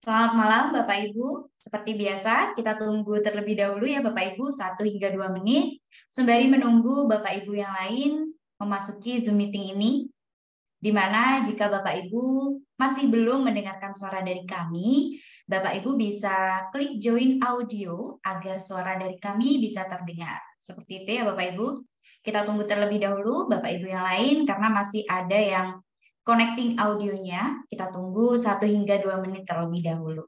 Selamat malam Bapak Ibu. Seperti biasa, kita tunggu terlebih dahulu ya Bapak Ibu 1 hingga 2 menit. Sembari menunggu Bapak Ibu yang lain memasuki Zoom meeting ini. Di mana jika Bapak Ibu masih belum mendengarkan suara dari kami, Bapak Ibu bisa klik join audio agar suara dari kami bisa terdengar. Seperti itu ya Bapak Ibu. Kita tunggu terlebih dahulu Bapak Ibu yang lain karena masih ada yang connecting audionya. Kita tunggu 1 hingga 2 menit terlebih dahulu.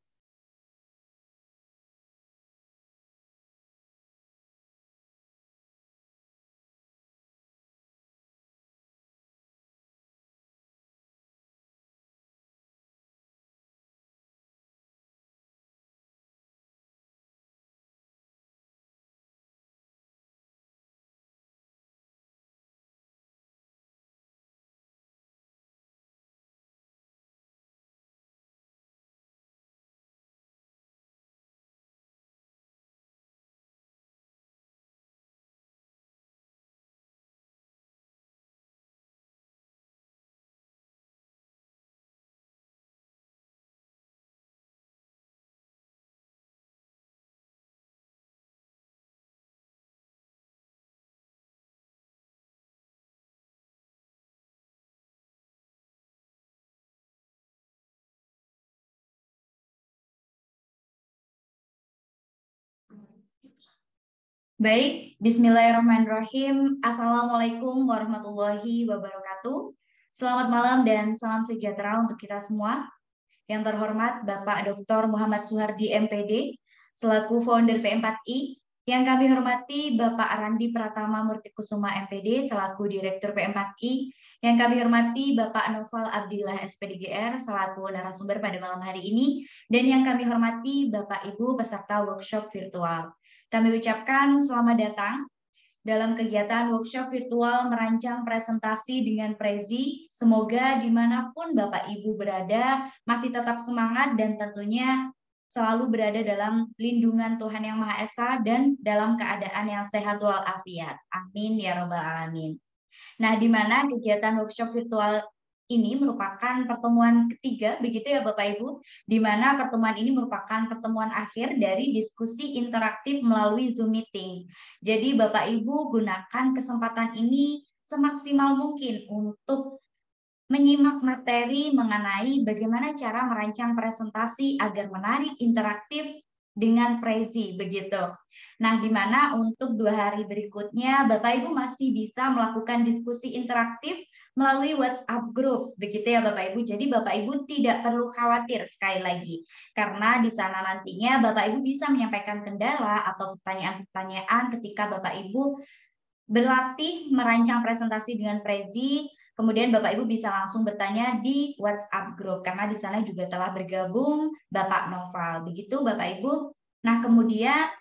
Baik, Bismillahirrahmanirrahim. Assalamualaikum warahmatullahi wabarakatuh. Selamat malam dan salam sejahtera untuk kita semua. Yang terhormat Bapak Dr. Muhammad Suhardi MPD, selaku founder P4I. Yang kami hormati Bapak Arandi Pratama Murtikusuma MPD, selaku Direktur P4I. Yang kami hormati Bapak Noval Abdillah SPDGR, selaku narasumber pada malam hari ini. Dan yang kami hormati Bapak Ibu peserta workshop virtual. Kami ucapkan selamat datang dalam kegiatan workshop virtual merancang presentasi dengan Prezi. Semoga dimanapun Bapak Ibu berada masih tetap semangat dan tentunya selalu berada dalam lindungan Tuhan Yang Maha Esa dan dalam keadaan yang sehat walafiat. Amin ya robbal alamin. Nah, di mana kegiatan workshop virtual ini merupakan pertemuan ketiga, begitu ya Bapak Ibu, di mana pertemuan ini merupakan pertemuan akhir dari diskusi interaktif melalui Zoom meeting. Jadi Bapak Ibu gunakan kesempatan ini semaksimal mungkin untuk menyimak materi mengenai bagaimana cara merancang presentasi agar menarik, interaktif dengan Prezi, begitu. Nah, di mana untuk 2 hari berikutnya Bapak Ibu masih bisa melakukan diskusi interaktif melalui WhatsApp group, begitu ya Bapak Ibu. Jadi Bapak Ibu tidak perlu khawatir sekali lagi, karena di sana nantinya Bapak Ibu bisa menyampaikan kendala atau pertanyaan-pertanyaan ketika Bapak Ibu berlatih merancang presentasi dengan Prezi. Kemudian Bapak Ibu bisa langsung bertanya di WhatsApp group karena di sana juga telah bergabung Bapak Noval. Begitu Bapak Ibu. Nah, kemudian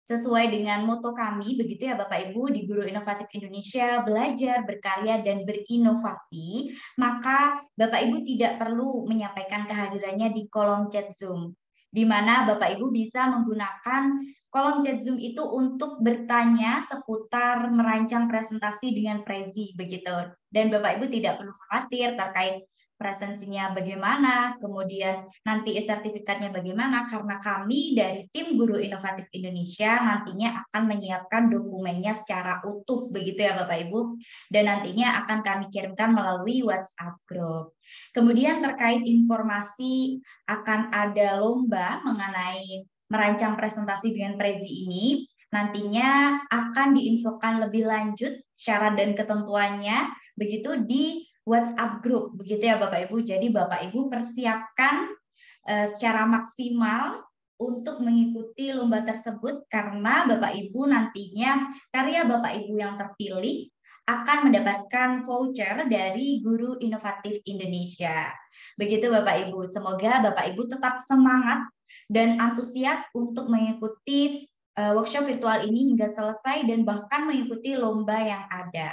sesuai dengan moto kami, begitu ya Bapak Ibu, di Guru Inovatif Indonesia, belajar, berkarya, dan berinovasi, maka Bapak Ibu tidak perlu menyampaikan kehadirannya di kolom chat Zoom, di mana Bapak Ibu bisa menggunakan kolom chat Zoom itu untuk bertanya seputar merancang presentasi dengan Prezi, begitu. Dan Bapak Ibu tidak perlu khawatir terkait presensinya bagaimana, kemudian nanti sertifikatnya bagaimana, karena kami dari tim Guru Inovatif Indonesia nantinya akan menyiapkan dokumennya secara utuh, begitu ya Bapak Ibu, dan nantinya akan kami kirimkan melalui WhatsApp group. Kemudian terkait informasi akan ada lomba mengenai merancang presentasi dengan Prezi ini, nantinya akan diinfokan lebih lanjut syarat dan ketentuannya, begitu di WhatsApp group, begitu ya Bapak Ibu. Jadi Bapak Ibu persiapkan secara maksimal untuk mengikuti lomba tersebut karena Bapak Ibu nantinya karya Bapak Ibu yang terpilih akan mendapatkan voucher dari Guru Inovatif Indonesia. Begitu Bapak Ibu. Semoga Bapak Ibu tetap semangat dan antusias untuk mengikuti workshop virtual ini hingga selesai dan bahkan mengikuti lomba yang ada.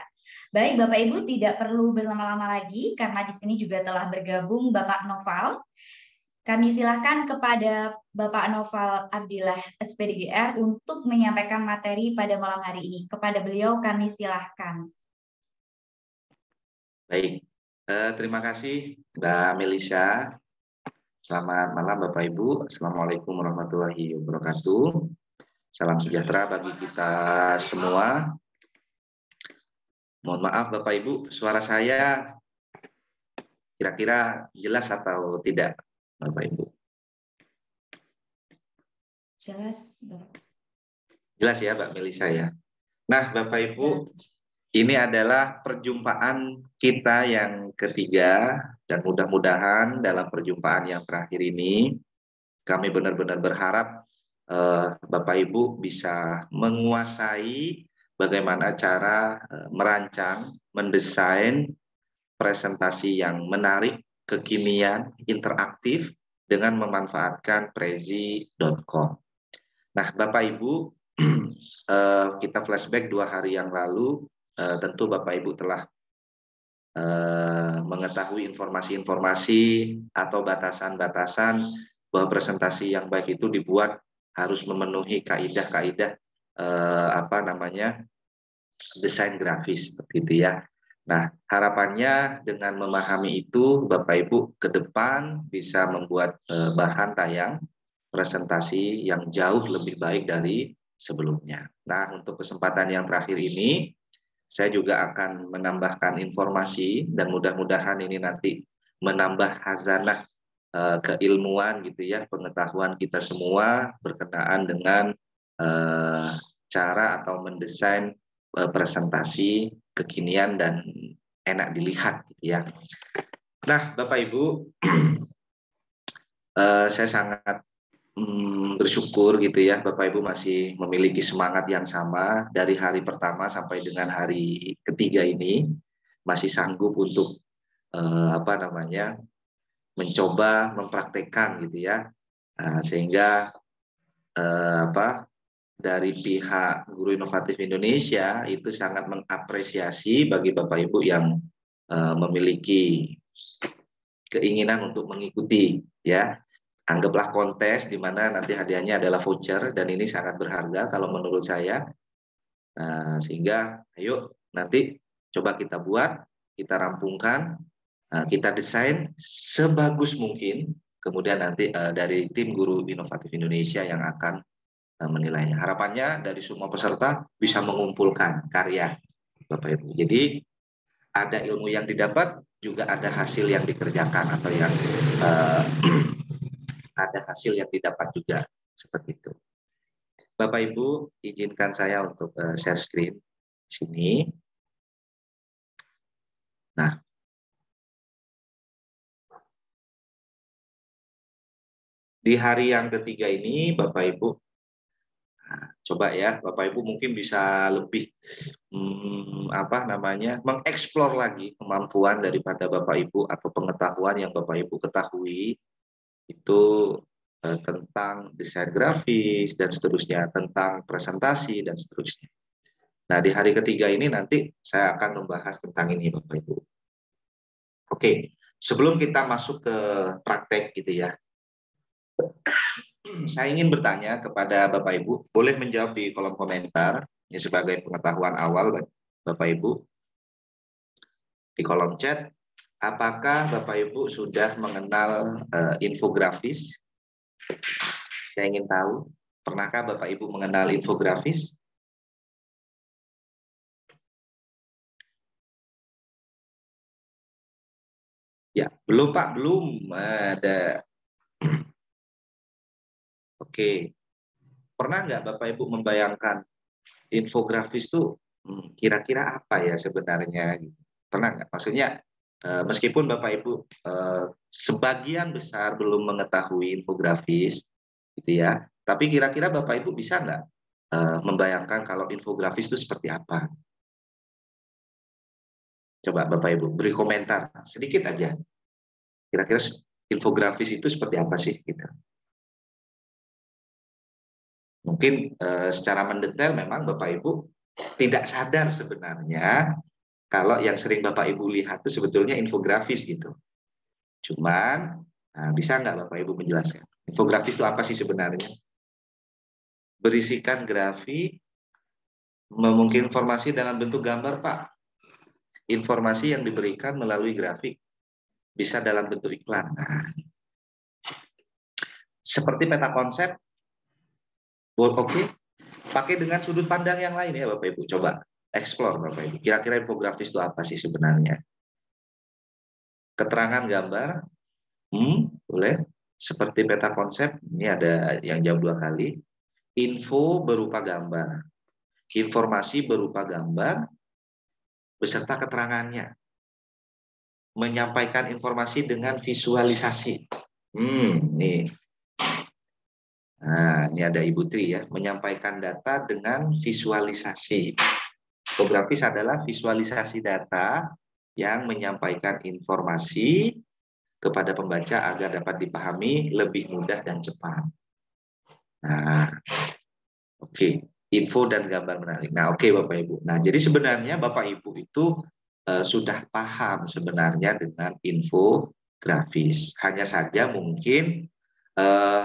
Baik, Bapak Ibu tidak perlu berlama-lama lagi karena di sini juga telah bergabung Bapak Noval. Kami silakan kepada Bapak Noval Abdillah SPDGR untuk menyampaikan materi pada malam hari ini. Kepada beliau kami silakan. Baik, terima kasih Mbak Melisa. Selamat malam Bapak Ibu. Assalamualaikum warahmatullahi wabarakatuh. Salam sejahtera bagi kita semua. Mohon maaf Bapak Ibu, suara saya kira-kira jelas atau tidak Bapak Ibu? Jelas. Jelas ya Mbak Melisa ya. Nah Bapak Ibu, ini adalah perjumpaan kita yang ketiga dan mudah-mudahan dalam perjumpaan yang terakhir ini kami benar-benar berharap Bapak Ibu bisa menguasai bagaimana cara merancang, mendesain presentasi yang menarik, kekinian, interaktif dengan memanfaatkan prezi.com. Nah, Bapak Ibu, kita flashback 2 hari yang lalu, tentu Bapak Ibu telah mengetahui informasi-informasi atau batasan-batasan bahwa presentasi yang baik itu dibuat harus memenuhi kaidah-kaidah desain grafis seperti itu ya. Nah, harapannya dengan memahami itu Bapak Ibu ke depan bisa membuat bahan tayang presentasi yang jauh lebih baik dari sebelumnya. Nah, untuk kesempatan yang terakhir ini saya juga akan menambahkan informasi dan mudah-mudahan ini nanti menambah khazanah keilmuan gitu ya, pengetahuan kita semua berkenaan dengan cara atau mendesain presentasi kekinian dan enak dilihat gitu ya. Nah, Bapak Ibu, saya sangat bersyukur gitu ya Bapak Ibu masih memiliki semangat yang sama dari hari pertama sampai dengan hari ketiga ini masih sanggup untuk mencoba mempraktekkan gitu ya. Sehingga dari pihak Guru Inovatif Indonesia itu sangat mengapresiasi bagi Bapak Ibu yang memiliki keinginan untuk mengikuti ya. Anggaplah kontes di mana nanti hadiahnya adalah voucher dan ini sangat berharga kalau menurut saya. Sehingga ayo nanti coba kita buat, kita rampungkan, kita desain sebagus mungkin, kemudian nanti dari tim Guru Inovatif Indonesia yang akan menilainya. Harapannya dari semua peserta bisa mengumpulkan karya Bapak Ibu. Jadi ada ilmu yang didapat, juga ada hasil yang dikerjakan atau yang ada hasil yang didapat juga seperti itu. Bapak Ibu, izinkan saya untuk share screen di sini. Nah, di hari yang ketiga ini, Bapak Ibu, coba ya, Bapak Ibu mungkin bisa lebih mengeksplor lagi kemampuan daripada Bapak Ibu atau pengetahuan yang Bapak Ibu ketahui itu tentang desain grafis dan seterusnya, tentang presentasi dan seterusnya. Nah, di hari ketiga ini nanti saya akan membahas tentang ini, Bapak Ibu. Oke, sebelum kita masuk ke praktek gitu ya, saya ingin bertanya kepada Bapak Ibu, boleh menjawab di kolom komentar, ini sebagai pengetahuan awal Bapak Ibu. Di kolom chat, apakah Bapak Ibu sudah mengenal infografis? Saya ingin tahu, pernahkah Bapak Ibu mengenal infografis? Ya, belum Pak, belum ada. Oke, pernah nggak Bapak Ibu membayangkan infografis itu kira-kira apa ya sebenarnya? Pernah nggak? Maksudnya meskipun Bapak Ibu sebagian besar belum mengetahui infografis, gitu ya, tapi kira-kira Bapak Ibu bisa nggak membayangkan kalau infografis itu seperti apa? Coba Bapak Ibu beri komentar sedikit aja. Kira-kira infografis itu seperti apa sih? Gitu. Mungkin secara mendetail memang Bapak Ibu tidak sadar sebenarnya kalau yang sering Bapak Ibu lihat itu sebetulnya infografis gitu. Cuman bisa nggak Bapak Ibu menjelaskan? Infografis itu apa sih sebenarnya? Berisikan grafik, mungkin informasi dalam bentuk gambar Pak. Informasi yang diberikan melalui grafik bisa dalam bentuk iklan. Nah, Seperti peta konsep, oke. Pakai dengan sudut pandang yang lain ya Bapak Ibu. Coba explore Bapak Ibu. Kira-kira infografis itu apa sih sebenarnya? Keterangan gambar, boleh. Seperti peta konsep, ini ada yang jawab 2 kali. Info berupa gambar, informasi berupa gambar, beserta keterangannya. Menyampaikan informasi dengan visualisasi. Nih. Nah, ini ada Ibu Tri ya, menyampaikan data dengan visualisasi. Infografis adalah visualisasi data yang menyampaikan informasi kepada pembaca agar dapat dipahami lebih mudah dan cepat. Nah, oke. Info dan gambar menarik. Nah, oke Bapak Ibu. Nah, jadi sebenarnya Bapak Ibu itu sudah paham sebenarnya dengan infografis. Hanya saja mungkin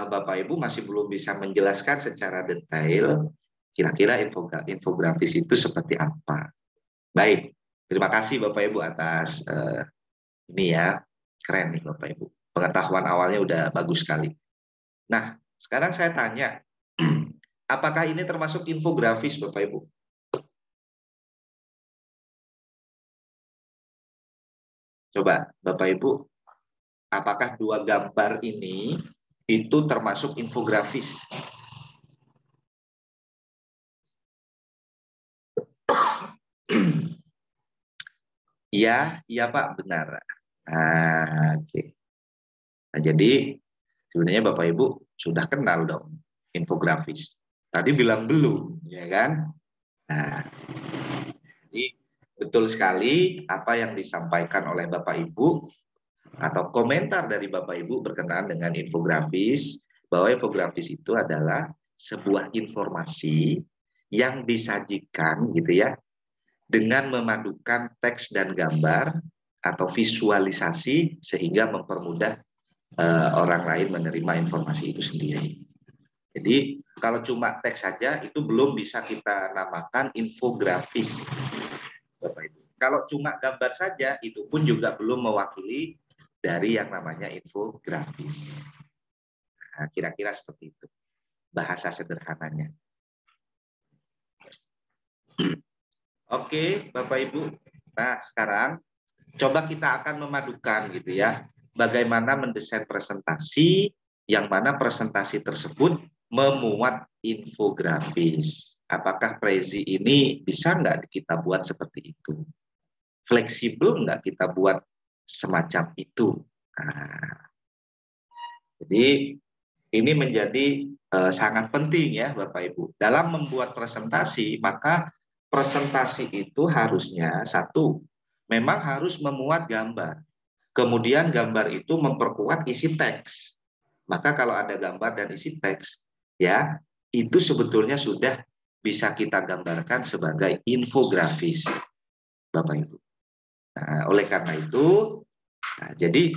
Bapak Ibu masih belum bisa menjelaskan secara detail kira-kira infografis itu seperti apa. Baik, terima kasih Bapak Ibu atas ini ya, keren nih Bapak Ibu. Pengetahuan awalnya udah bagus sekali. Nah, sekarang saya tanya, apakah ini termasuk infografis Bapak Ibu? Coba Bapak Ibu, apakah 2 gambar ini itu termasuk infografis? Iya, iya Pak, benar. Oke. Nah, jadi sebenarnya Bapak Ibu sudah kenal dong infografis. Tadi bilang belum, ya kan? Nah, jadi betul sekali apa yang disampaikan oleh Bapak Ibu atau komentar dari Bapak Ibu berkenaan dengan infografis, bahwa infografis itu adalah sebuah informasi yang disajikan gitu ya, dengan memadukan teks dan gambar atau visualisasi sehingga mempermudah orang lain menerima informasi itu sendiri. Jadi kalau cuma teks saja itu belum bisa kita namakan infografis, Bapak Ibu. Kalau cuma gambar saja itu pun juga belum mewakili dari yang namanya infografis. Nah, kira-kira seperti itu bahasa sederhananya. Oke, Bapak Ibu. Nah, sekarang coba kita akan memadukan gitu ya. Bagaimana mendesain presentasi yang mana presentasi tersebut memuat infografis. Apakah Prezi ini bisa nggak kita buat seperti itu? Fleksibel nggak kita buat semacam itu? Nah, jadi ini menjadi sangat penting ya Bapak Ibu. Dalam membuat presentasi, maka presentasi itu harusnya satu, memang harus memuat gambar. Kemudian gambar itu memperkuat isi teks. Maka kalau ada gambar dan isi teks, ya itu sebetulnya sudah bisa kita gambarkan sebagai infografis, Bapak Ibu. Nah, oleh karena itu, jadi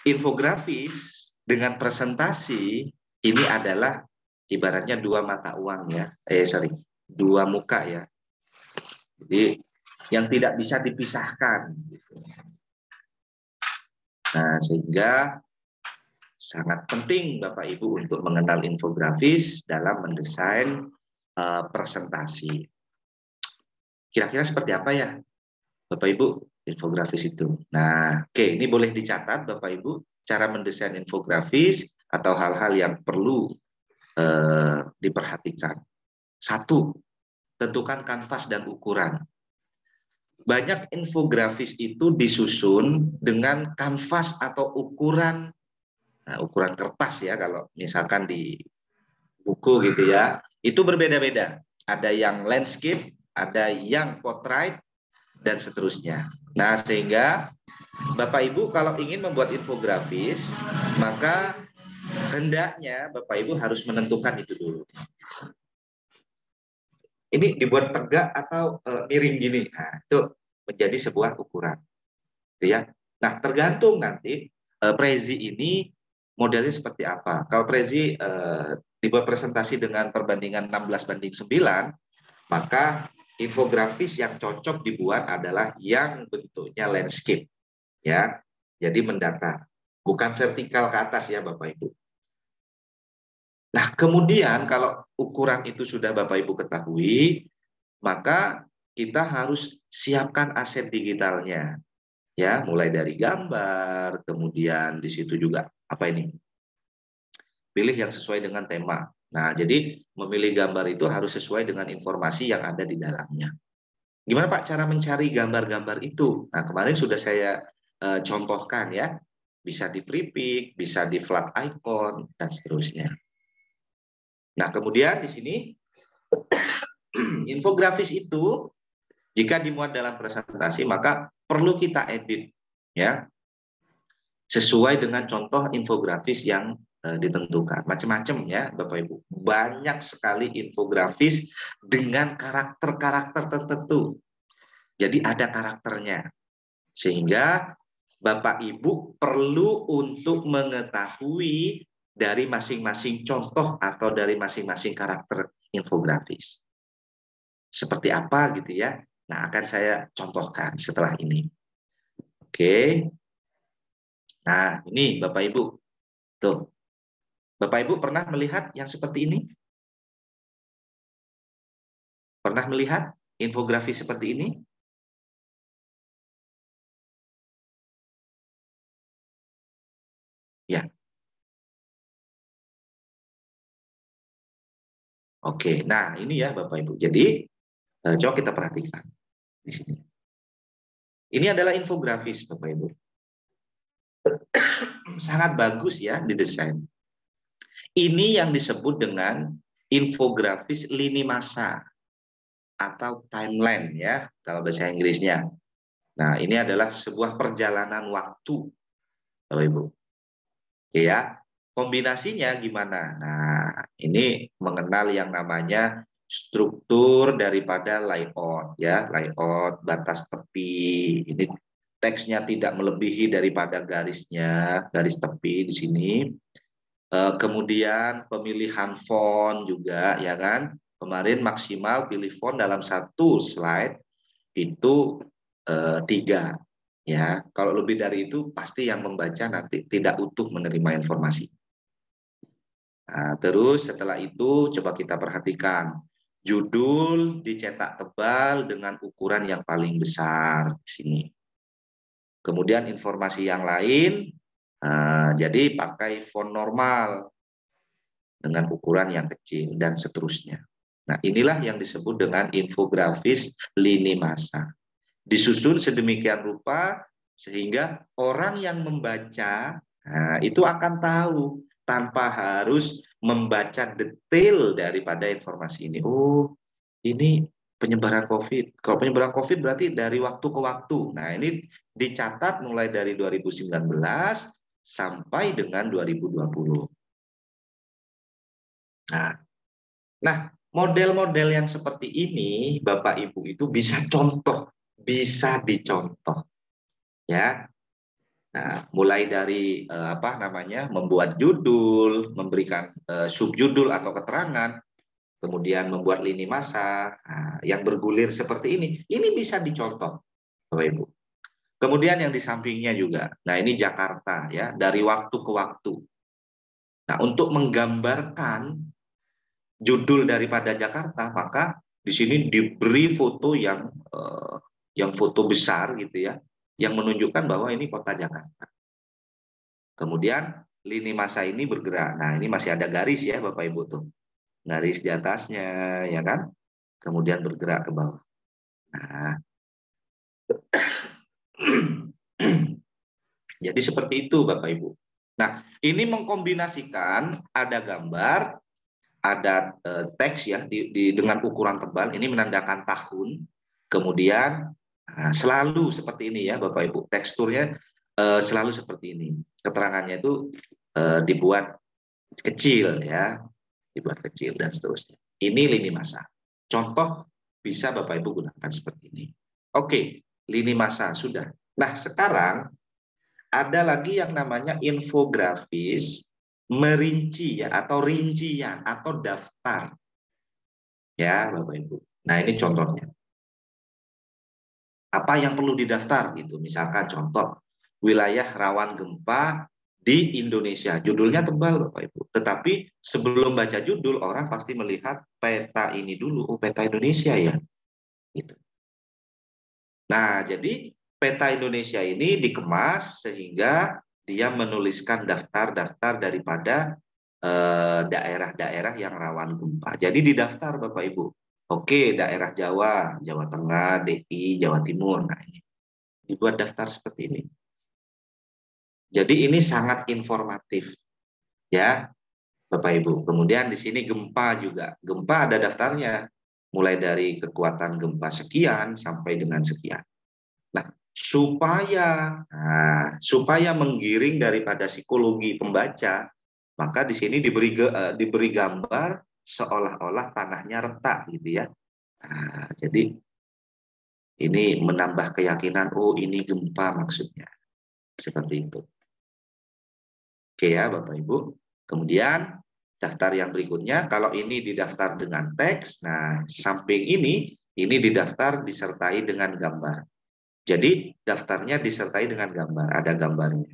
infografis dengan presentasi ini adalah ibaratnya 2 mata uang ya, 2 muka ya. Jadi yang tidak bisa dipisahkan. Nah, sehingga sangat penting Bapak Ibu untuk mengenal infografis dalam mendesain presentasi. Kira-kira seperti apa ya Bapak Ibu infografis itu? Nah, oke, ini boleh dicatat Bapak Ibu cara mendesain infografis atau hal-hal yang perlu diperhatikan. Satu, tentukan kanvas dan ukuran. Banyak infografis itu disusun dengan kanvas atau ukuran, nah, ukuran kertas ya kalau misalkan di buku gitu ya, itu berbeda-beda. Ada yang landscape, ada yang portrait, dan seterusnya. Nah, sehingga Bapak Ibu kalau ingin membuat infografis, maka hendaknya Bapak Ibu harus menentukan itu dulu. Ini dibuat tegak atau miring gini. Nah, itu menjadi sebuah ukuran. Gitu ya. Nah, tergantung nanti Prezi ini modelnya seperti apa. Kalau Prezi dibuat presentasi dengan perbandingan 16:9, maka infografis yang cocok dibuat adalah yang bentuknya landscape. Ya. Jadi mendatar. Bukan vertikal ke atas ya Bapak Ibu. Nah, kemudian kalau ukuran itu sudah Bapak Ibu ketahui, maka kita harus siapkan aset digitalnya. Ya, mulai dari gambar, kemudian di situ juga apa ini? Pilih yang sesuai dengan tema. Nah, jadi memilih gambar itu harus sesuai dengan informasi yang ada di dalamnya. Gimana Pak cara mencari gambar-gambar itu? Nah, kemarin sudah saya contohkan ya. Bisa di prepik, bisa di flat icon, dan seterusnya. Nah, kemudian di sini infografis itu jika dimuat dalam presentasi maka perlu kita edit ya sesuai dengan contoh infografis yang ditentukan. Macam-macam ya Bapak Ibu. Banyak sekali infografis dengan karakter-karakter tertentu. Jadi ada karakternya. Sehingga Bapak Ibu perlu untuk mengetahui dari masing-masing contoh atau dari masing-masing karakter infografis. Seperti apa gitu ya. Nah, akan saya contohkan setelah ini. Oke. Nah, ini Bapak Ibu. Tuh. Bapak Ibu pernah melihat yang seperti ini? Pernah melihat infografis seperti ini? Ya. Oke. Nah, ini ya Bapak Ibu. Jadi, coba kita perhatikan di sini. Ini adalah infografis Bapak Ibu. Sangat bagus ya didesain. Ini yang disebut dengan infografis lini masa atau timeline ya kalau bahasa Inggrisnya. Nah, ini adalah sebuah perjalanan waktu, Bapak Ibu. Ya, kombinasinya gimana? Nah, ini mengenal yang namanya struktur daripada layout ya, layout batas tepi. Ini teksnya tidak melebihi daripada garisnya, garis tepi di sini. Kemudian pemilihan font juga ya kan. Kemarin maksimal pilih font dalam satu slide itu 3 ya. Kalau lebih dari itu pasti yang membaca nanti tidak utuh menerima informasi. Nah, terus setelah itu coba kita perhatikan judul dicetak tebal dengan ukuran yang paling besar di sini. Kemudian informasi yang lain jadi pakai font normal dengan ukuran yang kecil dan seterusnya. Nah, inilah yang disebut dengan infografis lini masa. Disusun sedemikian rupa sehingga orang yang membaca itu akan tahu tanpa harus membaca detail daripada informasi ini. Oh, ini penyebaran COVID. Kalau penyebaran COVID berarti dari waktu ke waktu. Nah, ini dicatat mulai dari 2019 sampai dengan 2020. Nah, model-model yang seperti ini, Bapak Ibu itu bisa contoh, bisa dicontoh, ya. Nah, mulai dari apa namanya, membuat judul, memberikan subjudul atau keterangan, kemudian membuat lini masa yang bergulir seperti ini bisa dicontoh, Bapak Ibu. Kemudian yang di sampingnya juga, nah ini Jakarta ya, dari waktu ke waktu. Nah, untuk menggambarkan judul daripada Jakarta, maka di sini diberi foto yang foto besar gitu ya, yang menunjukkan bahwa ini kota Jakarta. Kemudian lini masa ini bergerak. Nah, ini masih ada garis ya Bapak Ibu tuh. Garis di atasnya ya kan? Kemudian bergerak ke bawah. Nah, jadi seperti itu Bapak Ibu. Nah, ini mengkombinasikan ada gambar, ada teks ya dengan ukuran tebal, ini menandakan tahun. Kemudian selalu seperti ini ya Bapak Ibu, teksturnya selalu seperti ini. Keterangannya itu dibuat kecil ya, dibuat kecil dan seterusnya. Ini lini masa. Contoh bisa Bapak Ibu gunakan seperti ini. Oke, lini masa sudah. Nah, sekarang ada lagi yang namanya infografis merinci ya atau rincian atau daftar ya Bapak Ibu. Nah, ini contohnya. Apa yang perlu didaftar gitu. Misalkan contoh wilayah rawan gempa di Indonesia. Judulnya tebal, Bapak Ibu. Tetapi sebelum baca judul, orang pasti melihat peta ini dulu. Oh, peta Indonesia ya. Gitu. Nah, jadi peta Indonesia ini dikemas sehingga dia menuliskan daftar-daftar daripada daerah-daerah yang rawan gempa. Jadi didaftar, Bapak Ibu. Oke, daerah Jawa, Jawa Tengah, DI, Jawa Timur. Nah, ini dibuat daftar seperti ini. Jadi ini sangat informatif, ya, Bapak Ibu. Kemudian di sini gempa juga. Gempa ada daftarnya, mulai dari kekuatan gempa sekian sampai dengan sekian. Nah, supaya menggiring daripada psikologi pembaca, maka di sini diberi gambar seolah-olah tanahnya retak, gitu ya. Nah, jadi ini menambah keyakinan, oh ini gempa maksudnya, seperti itu. Oke ya, Bapak Ibu. Kemudian daftar yang berikutnya, kalau ini didaftar dengan teks, nah samping ini didaftar disertai dengan gambar. Jadi daftarnya disertai dengan gambar, ada gambarnya.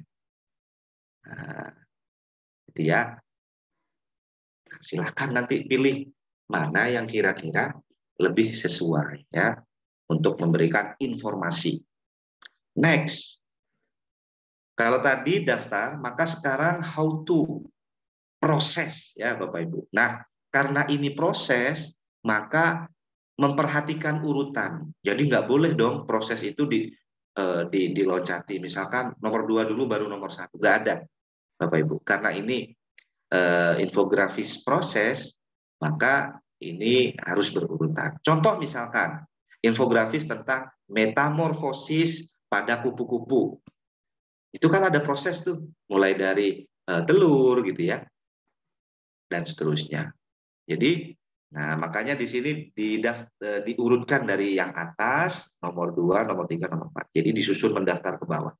Nah, gitu ya. Nah, silahkan nanti pilih mana yang kira-kira lebih sesuai ya untuk memberikan informasi. Next. Kalau tadi daftar, maka sekarang how to proses ya Bapak Ibu. Nah, karena ini proses, maka memperhatikan urutan. Jadi nggak boleh dong proses itu diloncati. Misalkan nomor 2 dulu baru nomor 1. Nggak ada, Bapak Ibu. Karena ini infografis proses, maka ini harus berurutan. Contoh misalkan, infografis tentang metamorfosis pada kupu-kupu. Itu kan ada proses tuh, mulai dari telur gitu ya, dan seterusnya. Jadi, nah makanya di sini diurutkan dari yang atas, nomor 2, nomor 3, nomor 4. Jadi disusun mendaftar ke bawah.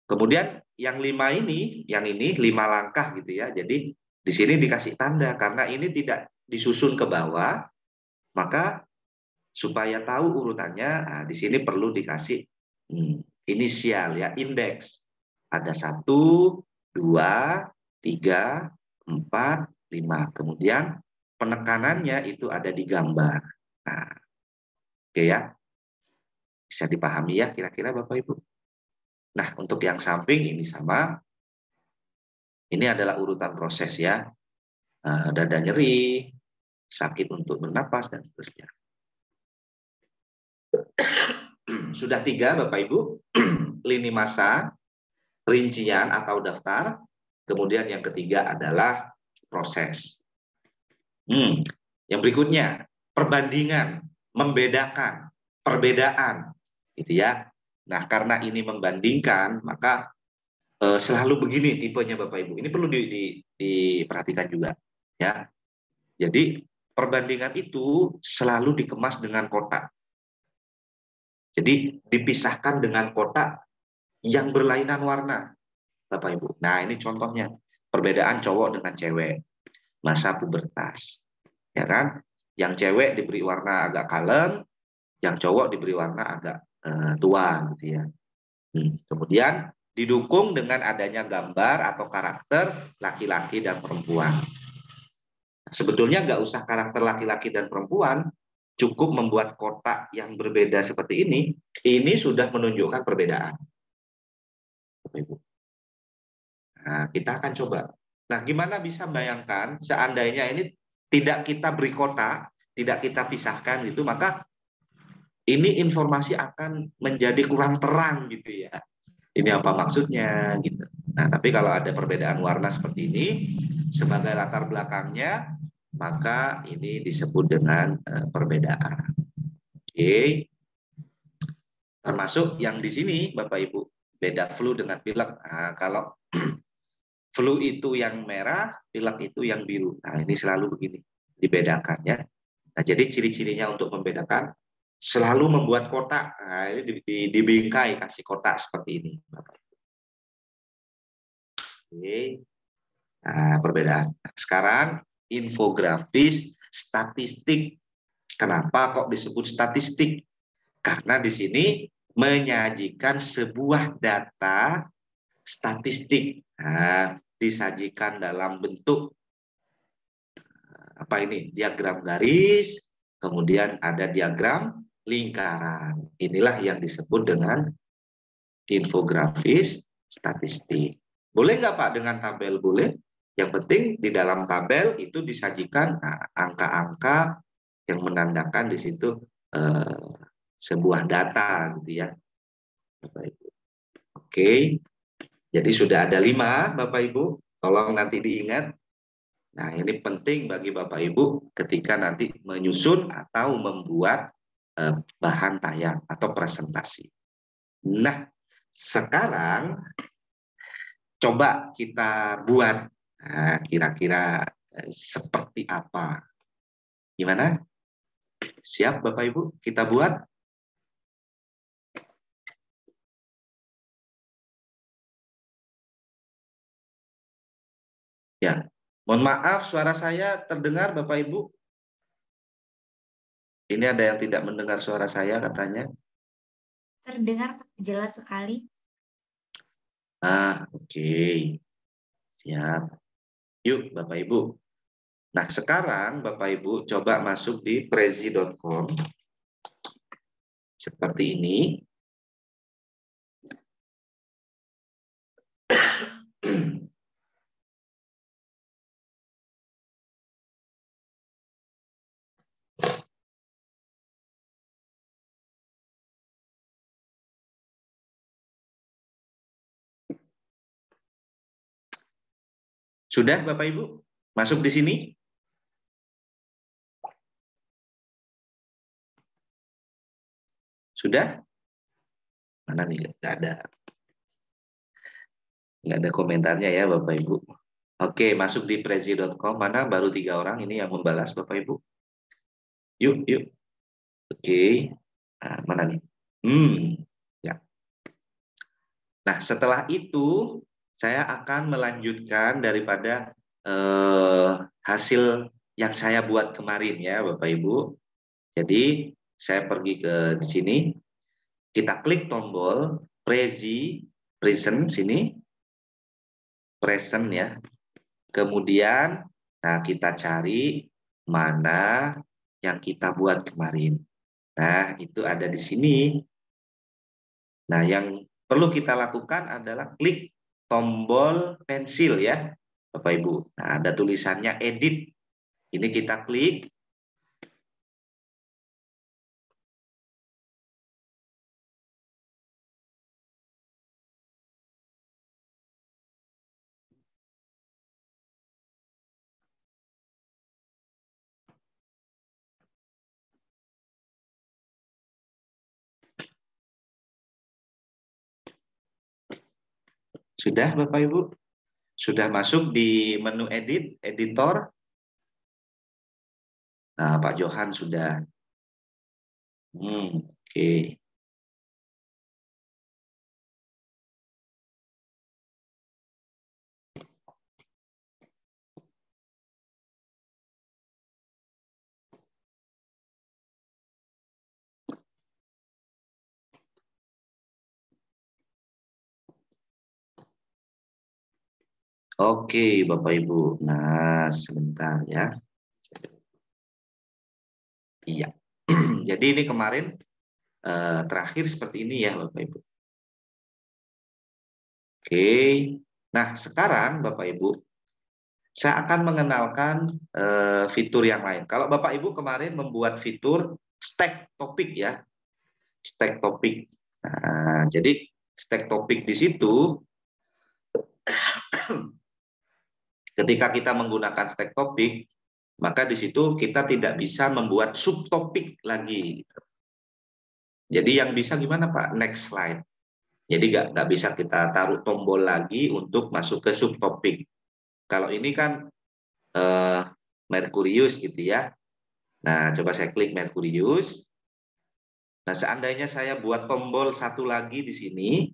Kemudian yang 5 ini, yang ini 5 langkah gitu ya. Jadi di sini dikasih tanda karena ini tidak disusun ke bawah, maka supaya tahu urutannya, nah, di sini perlu dikasih inisial ya, indeks. Ada 1, 2, 3, 4, 5. Kemudian penekanannya itu ada di gambar. Nah, oke ya. Bisa dipahami ya kira-kira Bapak Ibu. Nah, untuk yang samping ini sama. Ini adalah urutan proses ya. Dada nyeri, sakit untuk bernapas, dan seterusnya. Sudah 3 Bapak Ibu. Lini masa, rincian atau daftar. Kemudian yang ketiga adalah proses. Yang berikutnya, perbandingan, membedakan, perbedaan, gitu ya. Nah, karena ini membandingkan, maka selalu begini tipenya Bapak Ibu. Ini perlu diperhatikan juga, ya. Jadi perbandingan itu selalu dikemas dengan kotak. Jadi dipisahkan dengan kotak yang berlainan warna, Bapak Ibu. Nah, ini contohnya perbedaan cowok dengan cewek masa pubertas, ya kan? Yang cewek diberi warna agak kalem, yang cowok diberi warna agak tua, gitu ya. Kemudian didukung dengan adanya gambar atau karakter laki-laki dan perempuan. Sebetulnya nggak usah karakter laki-laki dan perempuan, cukup membuat kotak yang berbeda seperti ini sudah menunjukkan perbedaan. Nah, kita akan coba. Nah, gimana bisa bayangkan seandainya ini tidak kita beri kotak, tidak kita pisahkan gitu, maka ini informasi akan menjadi kurang terang gitu ya. Ini apa maksudnya gitu. Nah, tapi kalau ada perbedaan warna seperti ini sebagai latar belakangnya, maka ini disebut dengan perbedaan. Oke. Termasuk yang di sini Bapak Ibu, beda flu dengan pilek. Nah, kalau flu itu yang merah, pilek itu yang biru. Nah, ini selalu begini, dibedakan ya. Nah, jadi ciri-cirinya untuk membedakan selalu membuat kotak. Nah, ini dibingkai, kasih kotak seperti ini, Bapak. Oke. Nah, perbedaan. Sekarang infografis statistik. Kenapa kok disebut statistik? Karena di sini menyajikan sebuah data statistik. Nah, disajikan dalam bentuk apa ini? Diagram garis, kemudian ada diagram lingkaran. Inilah yang disebut dengan infografis statistik. Boleh nggak Pak dengan tabel? Boleh. Yang penting di dalam tabel itu disajikan angka-angka yang menandakan di situ sebuah data, gitu ya, Bapak Ibu. Oke, jadi sudah ada 5, Bapak Ibu. Tolong nanti diingat. Nah, ini penting bagi Bapak Ibu ketika nanti menyusun atau membuat bahan tayang atau presentasi. Nah, sekarang coba kita buat. Nah, kira-kira seperti apa? Gimana? Siap Bapak Ibu? Kita buat? Ya. Mohon maaf suara saya terdengar Bapak Ibu? Ini ada yang tidak mendengar suara saya katanya. Terdengar jelas sekali. Oke. Siap. Yuk Bapak Ibu. Nah, sekarang Bapak Ibu coba masuk di prezi.com. Seperti ini. Sudah Bapak Ibu? Masuk di sini? Sudah? Mana nih? Nggak ada. Nggak ada komentarnya ya Bapak Ibu. Oke, masuk di prezi.com. Mana baru 3 orang ini yang membalas Bapak Ibu? Yuk, yuk. Oke. Nah, mana nih? Ya. Nah, setelah itu saya akan melanjutkan daripada hasil yang saya buat kemarin ya Bapak Ibu. Jadi saya pergi ke sini, kita klik tombol present sini, present ya. Kemudian nah kita cari mana yang kita buat kemarin. Nah, itu ada di sini. Nah, yang perlu kita lakukan adalah klik tombol pensil ya, Bapak Ibu. Nah, ada tulisannya edit. Ini kita klik. Sudah Bapak Ibu? Sudah masuk di menu edit, editor? Nah, Pak Johan sudah. Oke. Oke, Bapak Ibu. Nah, sebentar ya. Iya. Jadi ini kemarin terakhir seperti ini ya, Bapak Ibu. Oke. Nah, sekarang Bapak Ibu, saya akan mengenalkan fitur yang lain. Kalau Bapak Ibu kemarin membuat fitur stack topik ya, stack topik. Nah, jadi stack topik di situ, ketika kita menggunakan stack topik, maka di situ kita tidak bisa membuat subtopik lagi. Jadi yang bisa gimana Pak? Next slide. Jadi nggak bisa kita taruh tombol lagi untuk masuk ke subtopik. Kalau ini kan Merkurius gitu ya. Nah, coba saya klik Merkurius. Nah, seandainya saya buat tombol satu lagi di sini,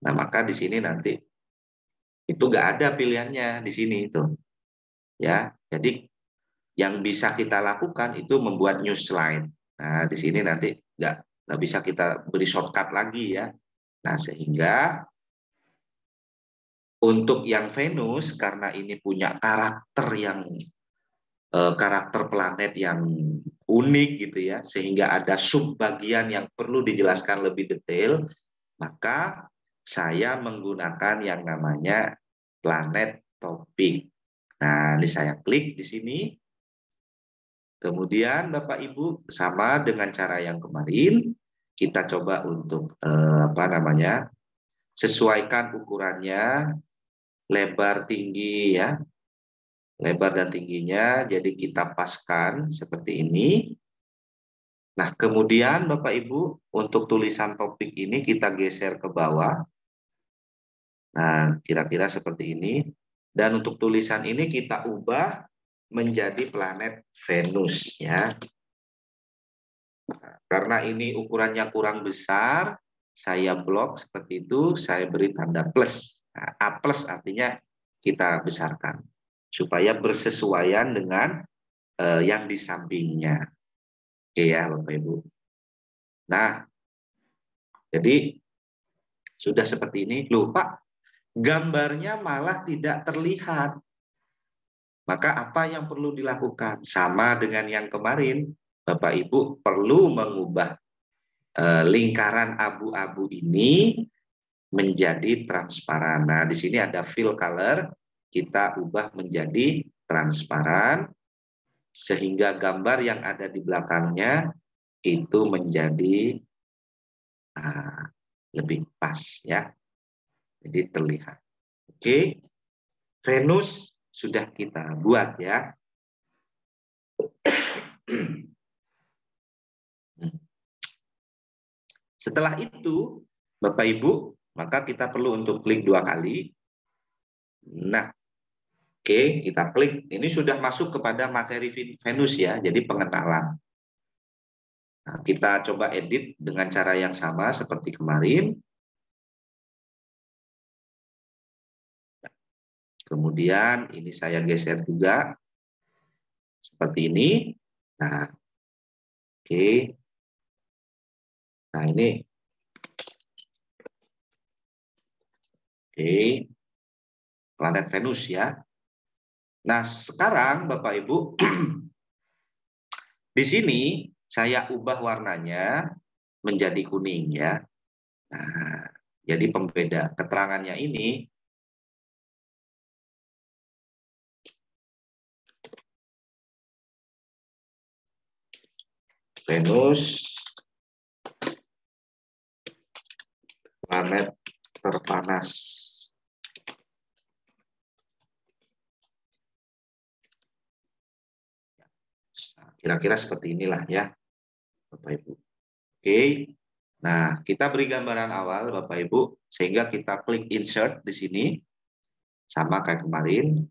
nah maka di sini nanti itu nggak ada pilihannya di sini itu, ya. Jadi yang bisa kita lakukan itu membuat new slide. Nah, di sini nanti nggak bisa kita beri shortcut lagi ya. Nah, sehingga Untuk yang Venus, karena ini punya karakter planet yang unik gitu ya, sehingga ada subbagian yang perlu dijelaskan lebih detail, maka saya menggunakan yang namanya planet topik. Nah, ini saya klik di sini. Kemudian Bapak Ibu sama dengan cara yang kemarin, kita coba untuk sesuaikan ukurannya, lebar tinggi ya, lebar dan tingginya, jadi kita paskan seperti ini. Nah, kemudian Bapak Ibu, untuk tulisan topik ini kita geser ke bawah. Nah, kira-kira seperti ini. Dan untuk tulisan ini kita ubah menjadi planet Venus ya. Karena ini ukurannya kurang besar, saya blok seperti itu, saya beri tanda plus. Nah, A plus artinya kita besarkan supaya bersesuaian dengan yang di sampingnya. Oke ya Bapak Ibu. Nah, jadi sudah seperti ini. Loh Pak, gambarnya malah tidak terlihat. Maka apa yang perlu dilakukan? Sama dengan yang kemarin, Bapak Ibu perlu mengubah lingkaran abu-abu ini menjadi transparan. Nah, di sini ada fill color, kita ubah menjadi transparan sehingga gambar yang ada di belakangnya itu menjadi lebih pas ya. Jadi terlihat. Oke. Venus sudah kita buat ya. Setelah itu, Bapak Ibu, maka kita perlu untuk klik 2 kali. Nah, oke, kita klik. Ini sudah masuk kepada materi Venus ya, jadi pengenalan. Nah, kita coba edit dengan cara yang sama seperti kemarin. Kemudian ini saya geser juga seperti ini. Nah, oke. Nah, ini. Oke. Planet Venus ya. Nah, sekarang Bapak Ibu, di sini saya ubah warnanya menjadi kuning ya. Nah, jadi pembeda keterangannya ini Venus planet terpanas. Kira-kira seperti inilah ya, Bapak Ibu. Oke. Nah, kita beri gambaran awal Bapak Ibu sehingga kita klik insert di sini sama kayak kemarin.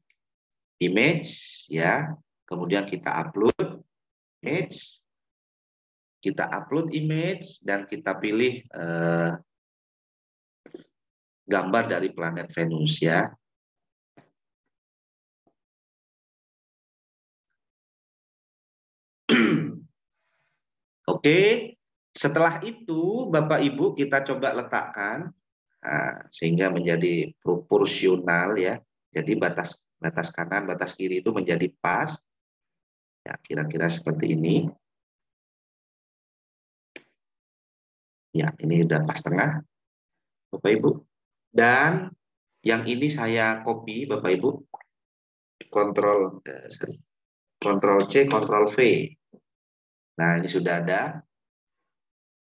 Image ya. Kemudian kita upload image. Kita upload image dan kita pilih gambar dari planet Venus ya. Oke, setelah itu Bapak Ibu kita coba letakkan sehingga menjadi proporsional ya. Jadi batas kanan, batas kiri itu menjadi pas. Ya, kira-kira seperti ini. Ya, ini udah pas tengah, Bapak Ibu. Dan yang ini saya copy, Bapak Ibu. Ctrl C, Ctrl V. Nah, ini sudah ada.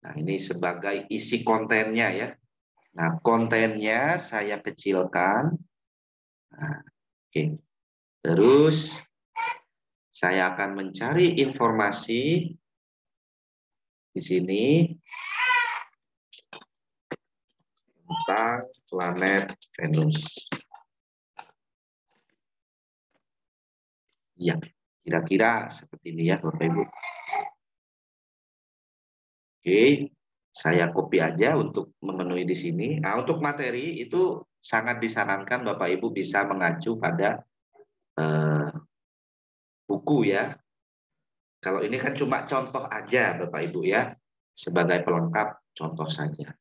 Nah, ini sebagai isi kontennya ya. Nah, kontennya saya kecilkan. Nah, oke. Terus saya akan mencari informasi di sini tentang planet Venus. Ya, kira-kira seperti ini ya, Bapak Ibu. Oke, saya copy aja untuk memenuhi di sini. Nah, untuk materi itu sangat disarankan Bapak Ibu bisa mengacu pada buku ya. Kalau ini kan cuma contoh aja Bapak Ibu ya, sebagai pelengkap contoh saja.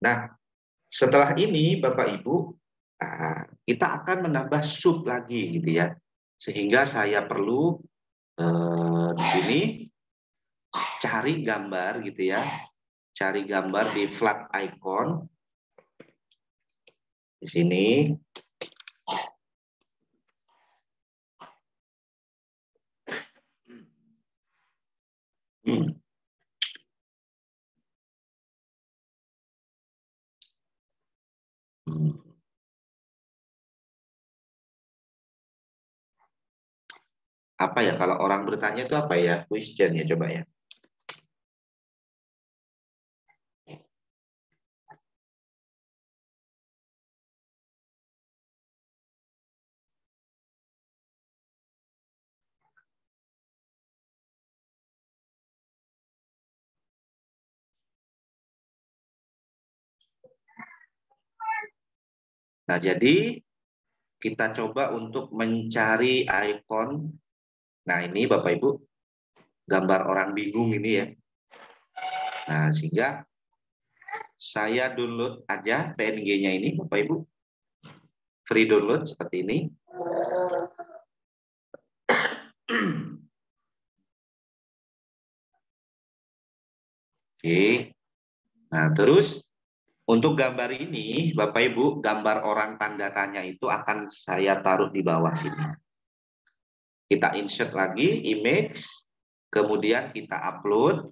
Nah, Setelah ini Bapak Ibu, kita akan menambah sub lagi gitu ya. Sehingga saya perlu di sini cari gambar gitu ya. Cari gambar di flat icon di sini. Hmm. Apa ya kalau orang bertanya itu apa ya? Question ya coba ya. Nah, jadi kita coba untuk mencari ikon. Nah, ini Bapak Ibu, gambar orang bingung ini ya. Nah, sehingga saya download aja PNG-nya ini Bapak Ibu. Free download seperti ini. Oke. Nah, terus untuk gambar ini, Bapak Ibu, gambar orang tanda tanya itu akan saya taruh di bawah sini. Kita insert lagi image, kemudian kita upload.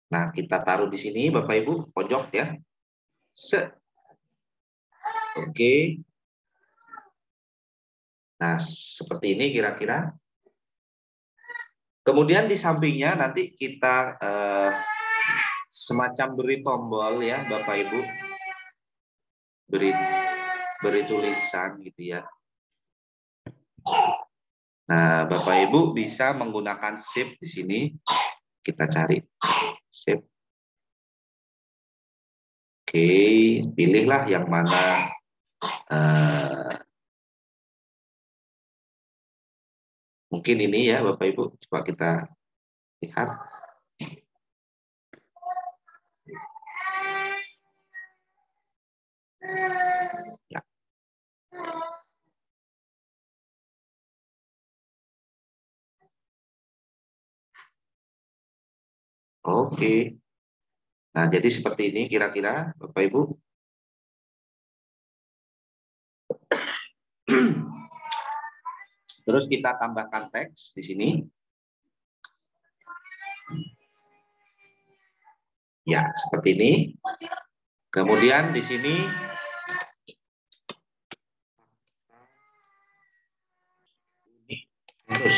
Nah, kita taruh di sini, Bapak Ibu, pojok ya. Set. Oke. Nah, seperti ini kira-kira. Kemudian di sampingnya nanti kita semacam beri tombol ya, Bapak Ibu. Beri tulisan gitu ya. Nah, Bapak Ibu bisa menggunakan shape di sini. Kita cari shape. Oke, pilihlah yang mana mungkin ini ya Bapak Ibu. Coba kita lihat. Ya. Oke. Nah, jadi seperti ini kira-kira Bapak Ibu. Terus kita tambahkan teks di sini. Ya, seperti ini. Kemudian di sini terus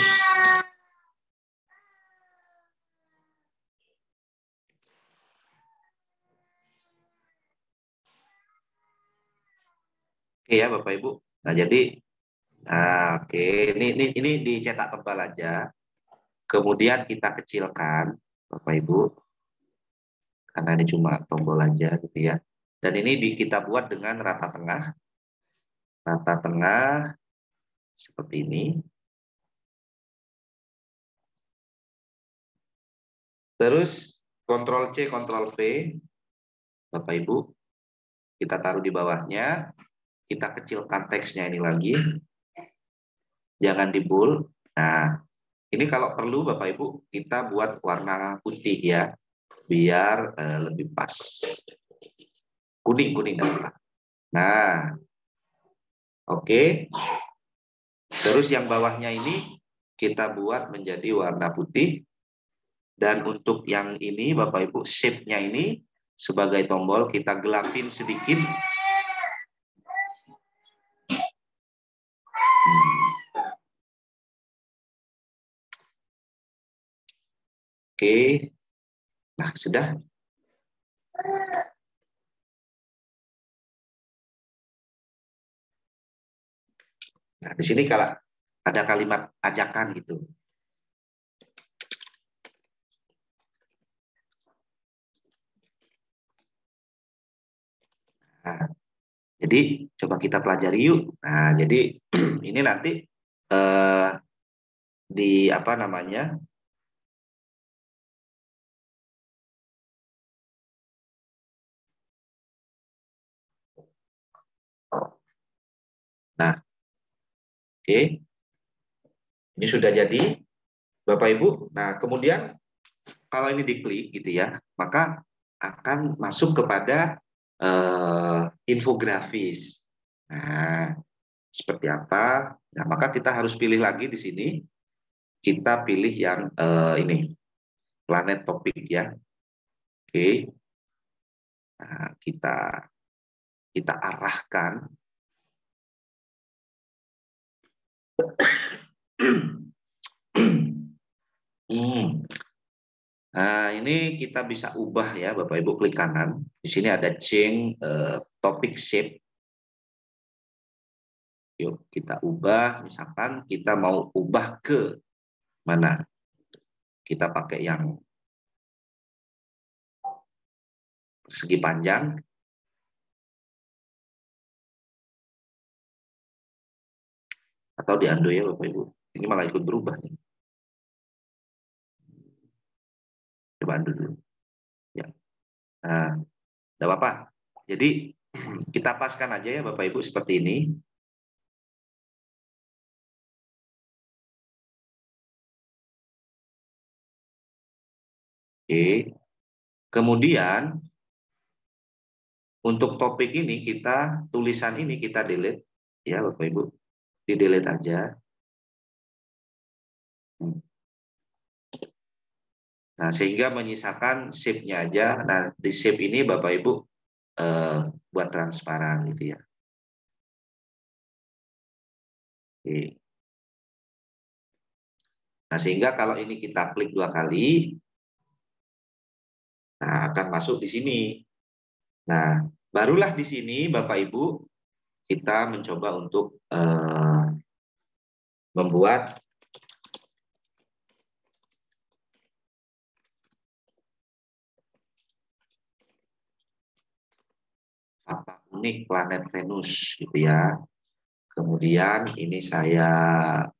oke ya Bapak Ibu. Nah, jadi oke, ini dicetak tebal aja. Kemudian kita kecilkan Bapak Ibu. Karena ini cuma tombol aja gitu ya. Dan ini kita buat dengan rata tengah. Rata tengah seperti ini. Terus Ctrl C, Ctrl V, Bapak Ibu, kita taruh di bawahnya, kita kecilkan teksnya ini lagi, jangan di bold. Nah, ini kalau perlu Bapak Ibu, kita buat warna putih ya, biar lebih pas. Kuning, kuning. Nah, oke. Terus yang bawahnya ini kita buat menjadi warna putih. Dan untuk yang ini Bapak Ibu, shape-nya ini sebagai tombol kita gelapin sedikit. Oke. Nah, sudah. Nah, di sini kalau ada kalimat ajakan gitu. Nah, Jadi coba kita pelajari yuk. Nah, jadi ini nanti di apa namanya? Nah, oke. Ini sudah jadi Bapak Ibu. Nah, kemudian kalau ini diklik gitu ya, maka akan masuk kepada infografis. Nah, seperti apa? Nah, maka kita harus pilih lagi di sini. Kita pilih yang ini, planet topik ya. Oke. Nah, kita arahkan. Hmm. Nah, ini kita bisa ubah ya, Bapak Ibu, klik kanan. Di sini ada change topic shape. Yuk, kita ubah, misalkan kita mau ubah ke mana? Kita pakai yang segi panjang. Atau di undo ya, Bapak Ibu. Ini malah ikut berubah nih. Coba undo dulu. Ya. Nah, tidak apa-apa. Jadi, kita paskan aja ya, Bapak Ibu, seperti ini. Oke. Kemudian untuk topik ini tulisan ini kita delete ya Bapak Ibu. Di delete aja. Nah, sehingga menyisakan shape-nya aja. Nah, di shape ini Bapak Ibu buat transparan gitu ya. Oke. Nah, sehingga kalau ini kita klik 2 kali, nah akan masuk di sini. Nah, barulah di sini Bapak Ibu kita mencoba untuk membuat fakta unik planet Venus gitu ya. Kemudian ini saya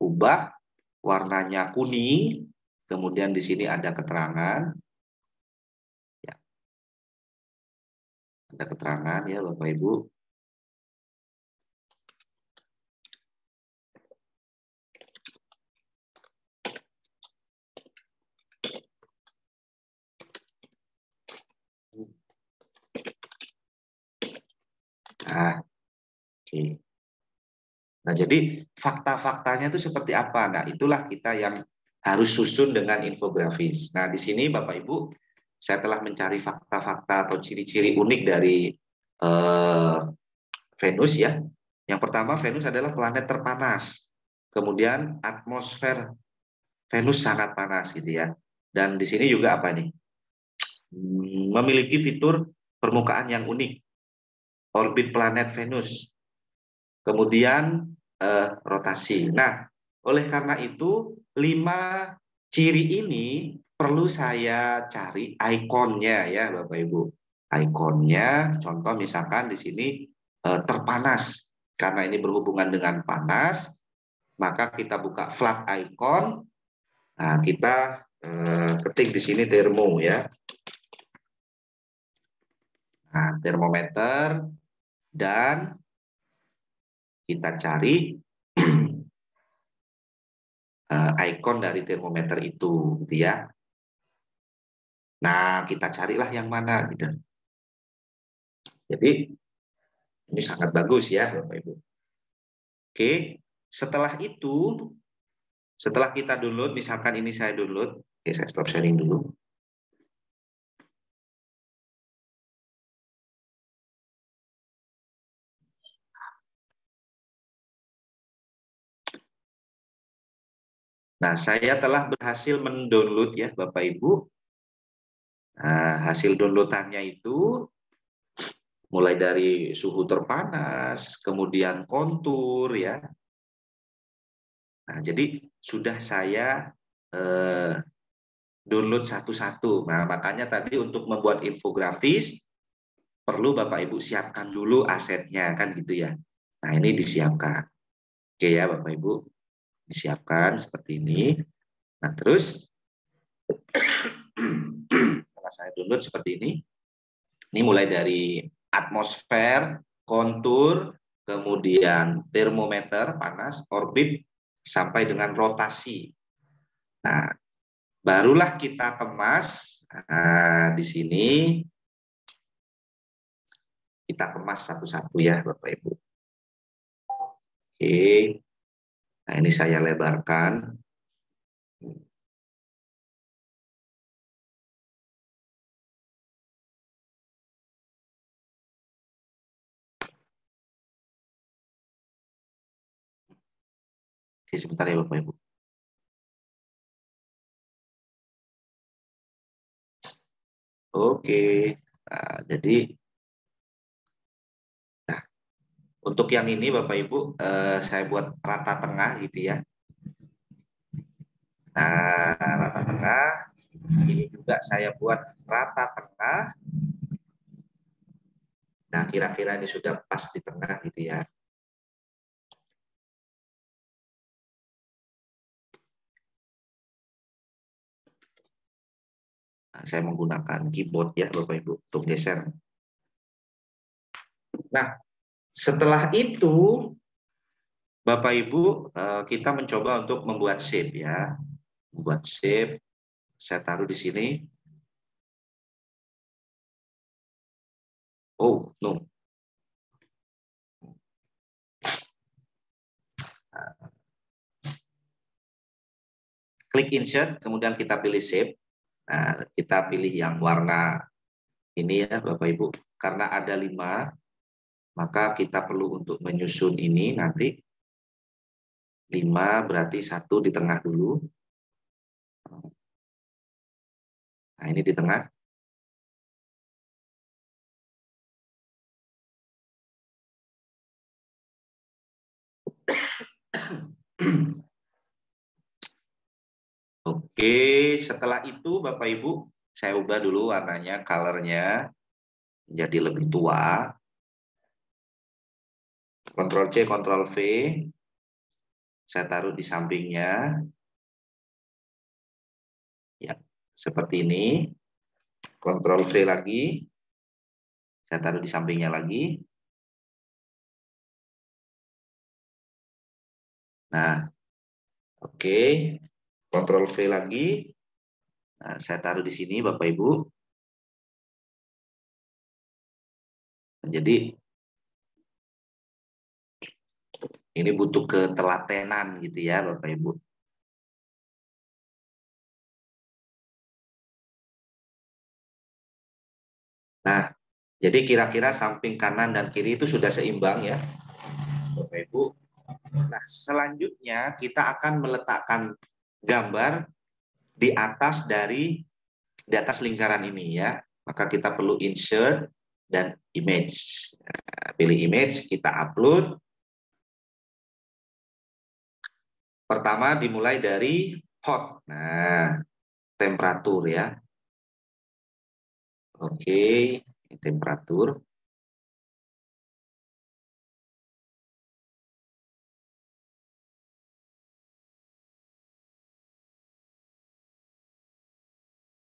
ubah warnanya kuning. Kemudian di sini ada keterangan. Ya, ada keterangan ya Bapak Ibu. Nah, oke. Nah, jadi fakta-faktanya itu seperti apa? Nah, itulah kita yang harus susun dengan infografis. Nah, di sini Bapak Ibu, saya telah mencari fakta-fakta atau ciri-ciri unik dari Venus ya. Yang pertama, Venus adalah planet terpanas. Kemudian atmosfer Venus sangat panas gitu ya. Dan di sini juga apa nih? Memiliki fitur permukaan yang unik, orbit planet Venus. Kemudian rotasi. Nah, oleh karena itu 5 ciri ini perlu saya cari ikonnya ya Bapak Ibu. Ikonnya, contoh misalkan di sini terpanas. Karena ini berhubungan dengan panas, maka kita buka flag icon. Nah, kita ketik di sini termo ya. Nah, termometer dan kita cari ikon dari termometer itu gitu ya. Nah, kita carilah yang mana gitu. Jadi ini sangat bagus ya Bapak Ibu. Oke, setelah itu setelah kita download, misalkan ini saya download, oke saya stop sharing dulu. Nah, saya telah berhasil mendownload ya Bapak Ibu. Nah, hasil downloadannya itu mulai dari suhu terpanas, kemudian kontur ya. Nah, jadi sudah saya download satu-satu. Nah, makanya tadi untuk membuat infografis perlu Bapak Ibu siapkan dulu asetnya, kan gitu ya. Nah, ini disiapkan. Oke ya Bapak Ibu, disiapkan seperti ini. Nah, terus setelah saya download seperti ini mulai dari atmosfer, kontur, kemudian termometer panas, orbit, sampai dengan rotasi. Nah, barulah kita kemas. Nah, di sini kita kemas satu-satu ya Bapak Ibu. Oke, nah ini saya lebarkan. Oke, sebentar ya Bapak Ibu. Oke, nah, jadi nah, untuk yang ini Bapak Ibu saya buat rata tengah gitu ya. Nah, rata tengah ini juga saya buat rata tengah. Nah, kira-kira ini sudah pas di tengah gitu ya. Nah, saya menggunakan keyboard ya Bapak Ibu untuk geser. Nah, setelah itu Bapak Ibu kita mencoba untuk membuat shape ya. Membuat shape, saya taruh di sini. Oh, no. Klik insert, kemudian kita pilih shape. Nah, kita pilih yang warna ini ya Bapak Ibu. Karena ada 5, maka kita perlu untuk menyusun ini nanti. 5 berarti 1 di tengah dulu. Nah, ini di tengah. Oke, setelah itu Bapak Ibu, saya ubah dulu warnanya, color-nya menjadi lebih tua. Ctrl C, Ctrl V. Saya taruh di sampingnya. Ya, seperti ini. Ctrl V lagi. Saya taruh di sampingnya lagi. Nah, oke. Ctrl V lagi. Nah, saya taruh di sini Bapak Ibu. Jadi ini butuh ketelatenan gitu ya Bapak Ibu. Nah, jadi kira-kira samping kanan dan kiri itu sudah seimbang ya Bapak Ibu. Nah, selanjutnya kita akan meletakkan gambar di atas lingkaran ini ya. Maka kita perlu insert dan image. Nah, pilih image, kita upload. Pertama dimulai dari hot. Nah, temperatur ya. Oke, temperatur.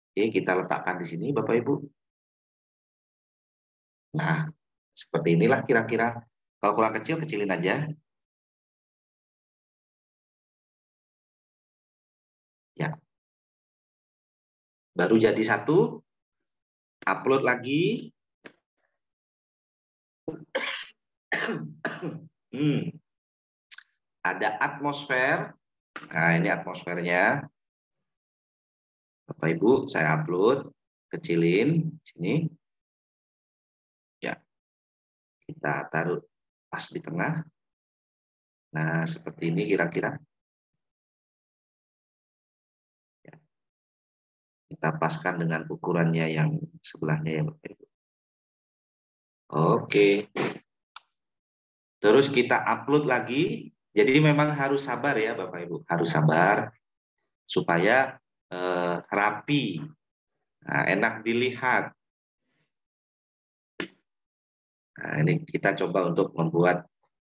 Oke, kita letakkan di sini Bapak Ibu. Nah, seperti inilah kira-kira. Kalau kurang kecil, kecilin aja. Ya. Baru jadi satu, upload lagi. Ada atmosfer. Nah, ini atmosfernya. Bapak Ibu, saya upload. Kecilin sini. Ya. Kita taruh pas di tengah. Nah, seperti ini kira-kira. Ya. Kita paskan dengan ukurannya yang sebelahnya ya Bapak Ibu. Oke. Terus kita upload lagi. Jadi memang harus sabar ya Bapak Ibu. Harus sabar supaya rapi. Nah, enak dilihat. Nah, ini kita coba untuk membuat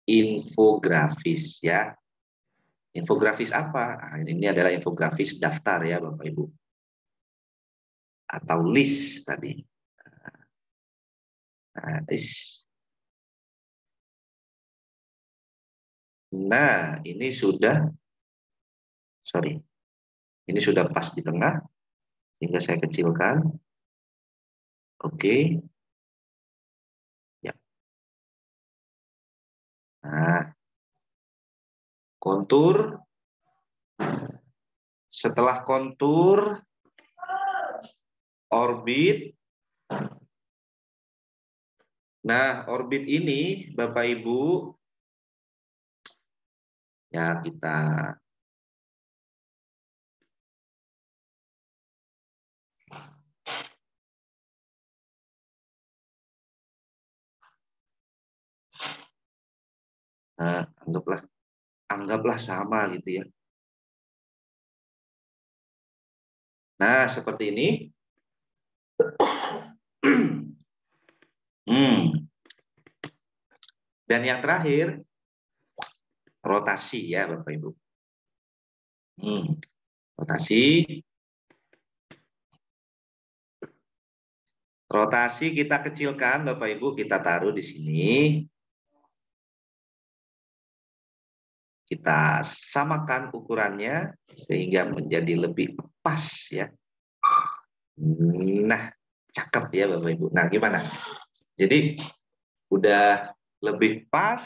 infografis ya. Infografis apa? Nah, ini adalah infografis daftar ya Bapak Ibu. Atau list tadi. Nah, ini sudah, sorry, ini sudah pas di tengah, sehingga saya kecilkan. Oke. Ya. Nah, kontur. Setelah kontur, orbit. Nah, orbit ini, Bapak Ibu, ya kita anggaplah sama gitu ya. Nah, seperti ini. Dan yang terakhir, rotasi ya Bapak Ibu. Rotasi. Rotasi kita kecilkan Bapak Ibu, kita taruh di sini. Kita samakan ukurannya sehingga menjadi lebih pas ya. Nah, cakep ya Bapak Ibu. Nah, gimana? Jadi udah lebih pas,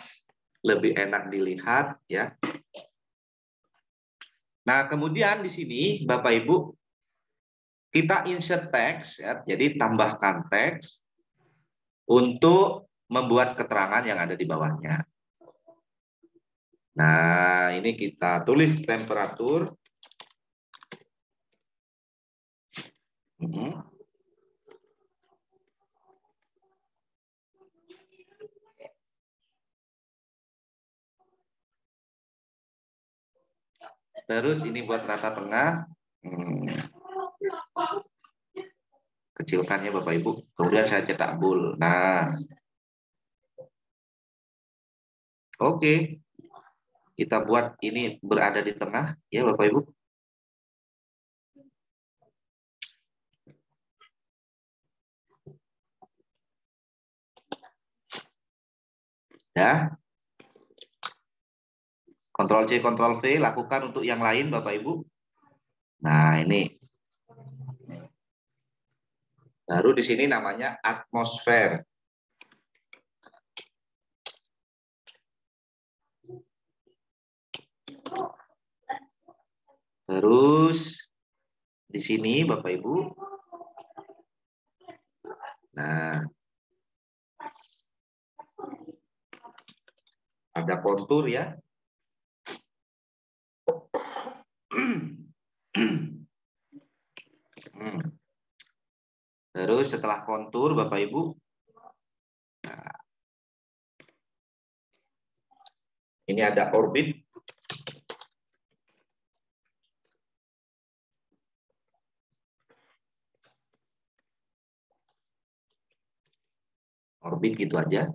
lebih enak dilihat ya. Nah, kemudian di sini Bapak Ibu kita insert teks ya. Jadi tambahkan teks untuk membuat keterangan yang ada di bawahnya. Nah, ini kita tulis temperatur. Terus ini buat rata tengah. Kecilkan ya Bapak Ibu. Kemudian saya cetak bold. Nah, oke. Kita buat ini berada di tengah ya Bapak Ibu. Ya. Ctrl C, Ctrl V, lakukan untuk yang lain Bapak Ibu. Nah, ini. Baru di sini namanya atmosfer. Terus di sini Bapak Ibu. Nah, ada kontur ya. Terus setelah kontur Bapak Ibu, nah, ini ada orbit. Orbit gitu aja.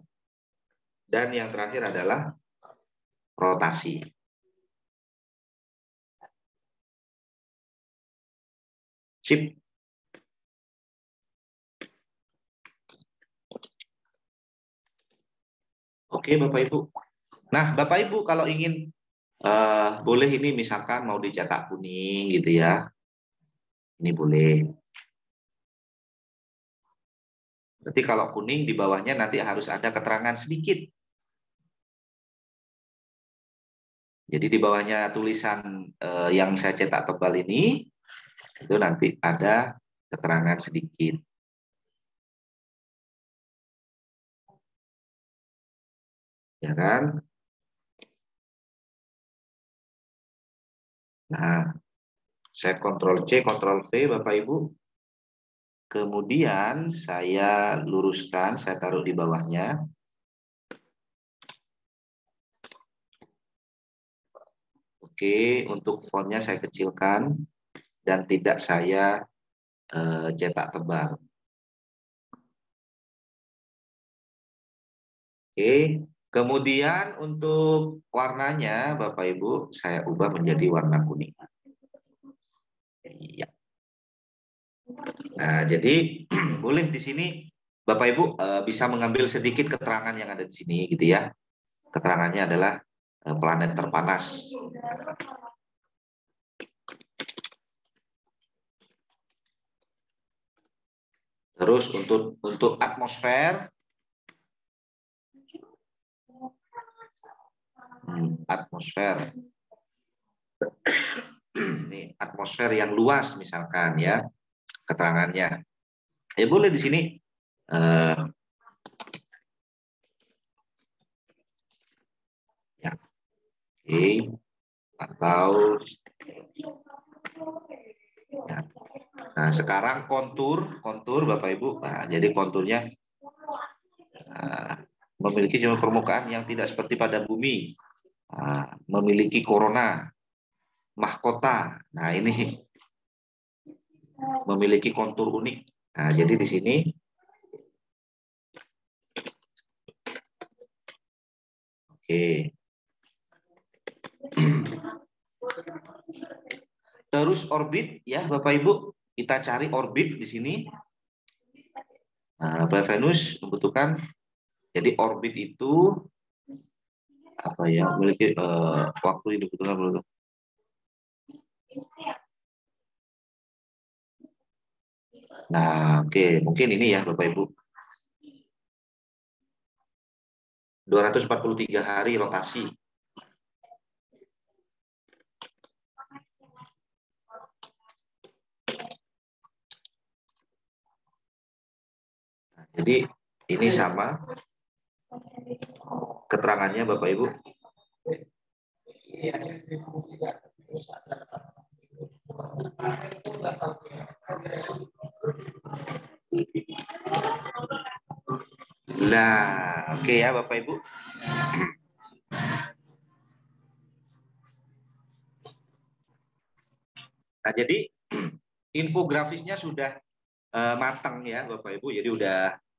Dan yang terakhir adalah rotasi. Sip. Oke Bapak Ibu. Nah Bapak Ibu kalau ingin boleh ini misalkan mau dicetak kuning gitu ya. Ini boleh. Berarti kalau kuning di bawahnya nanti harus ada keterangan sedikit. Jadi di bawahnya tulisan yang saya cetak tebal ini, itu nanti ada keterangan sedikit. Ya kan? Nah, saya Ctrl C, Ctrl V Bapak Ibu. Kemudian saya luruskan, saya taruh di bawahnya. Oke, untuk fontnya saya kecilkan dan tidak saya cetak tebal. Oke. Kemudian untuk warnanya, Bapak Ibu, saya ubah menjadi warna kuning. Iya. Nah, jadi boleh di sini Bapak Ibu bisa mengambil sedikit keterangan yang ada di sini, gitu ya. Keterangannya adalah planet terpanas. Terus untuk atmosfer, atmosfer, ini atmosfer yang luas misalkan ya keterangannya. Ya boleh di sini ya, oke, atau ya. Nah sekarang kontur Bapak Ibu. Nah, jadi konturnya memiliki jumlah permukaan yang tidak seperti pada bumi. Memiliki corona, mahkota. Nah ini memiliki kontur unik. Nah jadi di sini oke. Terus orbit ya Bapak Ibu, kita cari orbit di sini. Nah, Venus membutuhkan, jadi orbit itu apa ya, memiliki waktu yang dibutuhkan belum. Nah, oke, mungkin ini ya Bapak Ibu. 243 hari rotasi. Nah, jadi ini sama keterangannya Bapak Ibu. Nah, oke ya Bapak Ibu. Nah, jadi infografisnya sudah matang ya Bapak Ibu. Jadi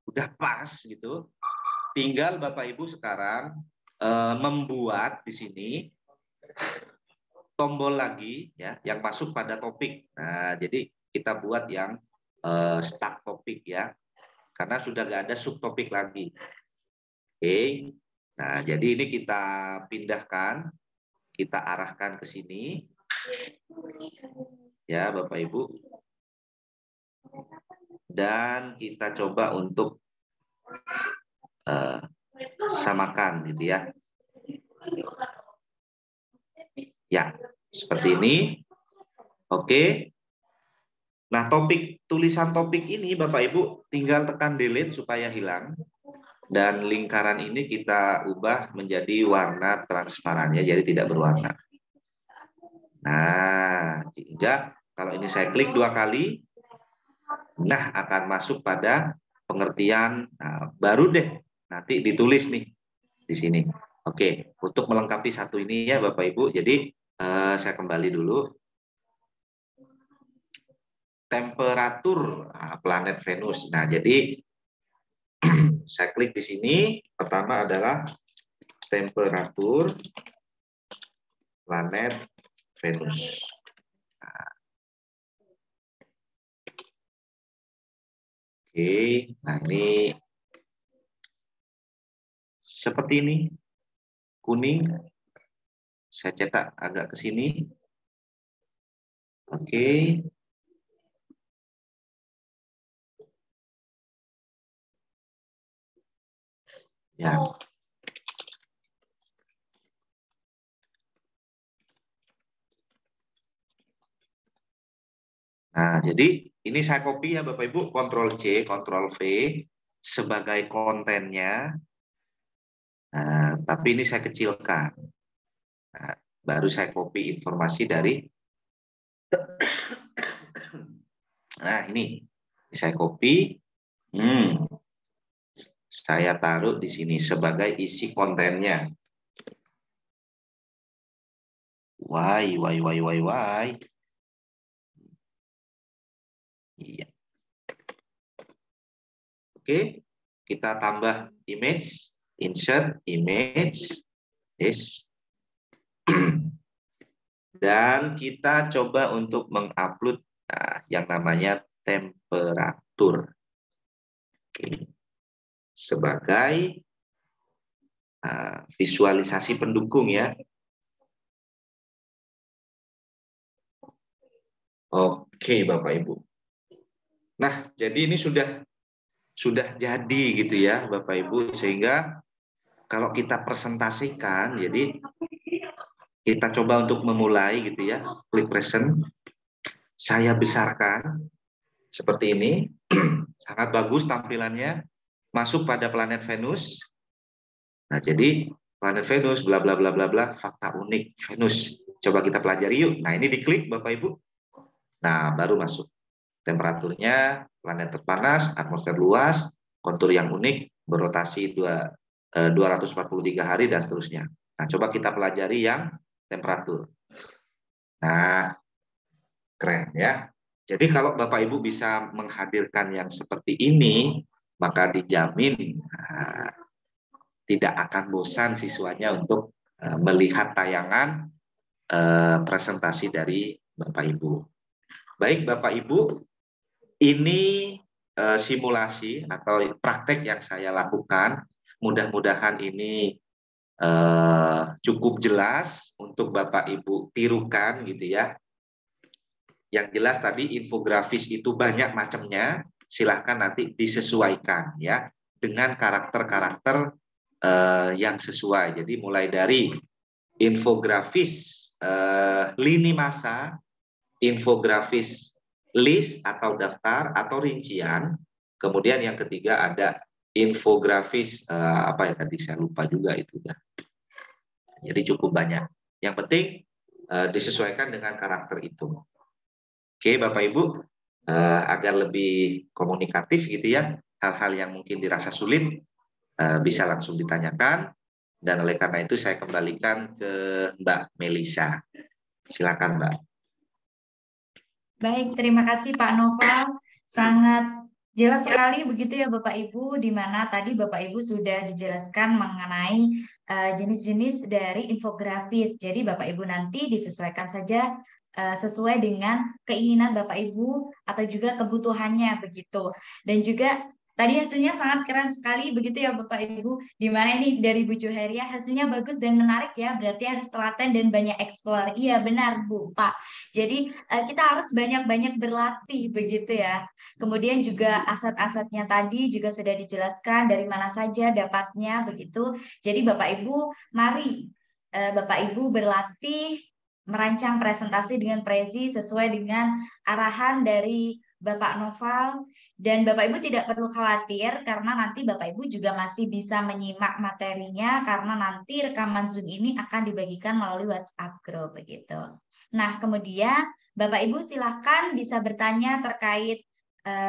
udah pas gitu. Tinggal Bapak Ibu sekarang membuat di sini tombol lagi ya yang masuk pada topik. Nah, jadi kita buat yang start topik ya. Karena sudah nggak ada subtopik lagi. Oke. Nah, jadi ini kita pindahkan, kita arahkan ke sini. Ya, Bapak Ibu. Dan kita coba untuk samakan gitu ya. Ya, seperti ini. Oke. Nah, tulisan topik ini Bapak Ibu tinggal tekan delete supaya hilang. Dan lingkaran ini kita ubah menjadi warna transparan ya, jadi tidak berwarna. Nah, sehingga kalau ini saya klik 2 kali, nah akan masuk pada pengertian. Nah, baru deh nanti ditulis nih di sini. Oke, untuk melengkapi satu ini ya Bapak Ibu. Jadi saya kembali dulu. Temperatur planet Venus. Nah, jadi saya klik di sini. Pertama adalah temperatur planet Venus. Oke, nah ini seperti ini, kuning. Saya cetak agak ke sini. Oke. Ya. Nah, jadi ini saya copy ya Bapak Ibu, Ctrl C, Ctrl V sebagai kontennya. Nah, tapi ini saya kecilkan. Nah, baru saya copy informasi dari. Nah, ini saya copy. Saya taruh di sini sebagai isi kontennya. Why. Iya. Oke, kita tambah image. insert image, yes. Dan kita coba untuk mengupload yang namanya temperatur. Oke. Sebagai visualisasi pendukung ya. Oke, Bapak Ibu. Nah, jadi ini sudah jadi gitu ya, Bapak Ibu, sehingga kalau kita presentasikan, jadi kita coba untuk memulai gitu ya, klik present. Saya besarkan seperti ini. Sangat bagus tampilannya. Masuk pada planet Venus. Nah, jadi planet Venus bla bla bla bla bla, fakta unik Venus. Coba kita pelajari yuk. Nah, ini diklik Bapak Ibu. Nah, baru masuk. Temperaturnya, planet terpanas, atmosfer luas, kontur yang unik, berotasi 243 hari dan seterusnya. Nah, coba kita pelajari yang temperatur. Nah, keren ya. Jadi kalau Bapak Ibu bisa menghadirkan yang seperti ini, maka dijamin tidak akan bosan siswanya untuk melihat tayangan presentasi dari Bapak Ibu. Baik Bapak Ibu, ini simulasi atau praktek yang saya lakukan. Mudah-mudahan ini cukup jelas untuk Bapak Ibu tirukan gitu ya. Yang jelas tadi infografis itu banyak macamnya, silahkan nanti disesuaikan ya dengan karakter-karakter yang sesuai. Jadi mulai dari infografis lini masa, infografis list atau daftar atau rincian, kemudian yang ketiga ada infografis apa ya tadi saya lupa juga itu ya. Jadi cukup banyak. Yang penting disesuaikan dengan karakter itu. Oke, Bapak Ibu, agar lebih komunikatif gitu ya, hal-hal yang mungkin dirasa sulit bisa langsung ditanyakan, dan oleh karena itu saya kembalikan ke Mbak Melisa. Silakan, Mbak. Baik, terima kasih Pak Noval. Sangat jelas sekali begitu ya Bapak Ibu, di mana tadi Bapak Ibu sudah dijelaskan mengenai jenis-jenis dari infografis. Jadi Bapak Ibu nanti disesuaikan saja sesuai dengan keinginan Bapak Ibu atau juga kebutuhannya begitu. Dan juga tadi hasilnya sangat keren sekali begitu ya Bapak Ibu. Di mana ini dari Bu Juheria hasilnya bagus dan menarik ya. Berarti harus telaten dan banyak eksplor. Iya benar Bu, Pak. Jadi kita harus banyak-banyak berlatih begitu ya. Kemudian juga aset-asetnya tadi juga sudah dijelaskan dari mana saja dapatnya begitu. Jadi Bapak Ibu, mari Bapak Ibu berlatih merancang presentasi dengan presi sesuai dengan arahan dari Bapak Noval, dan Bapak Ibu tidak perlu khawatir karena nanti Bapak Ibu juga masih bisa menyimak materinya karena nanti rekaman Zoom ini akan dibagikan melalui WhatsApp group begitu. Nah, kemudian Bapak Ibu silakan bisa bertanya terkait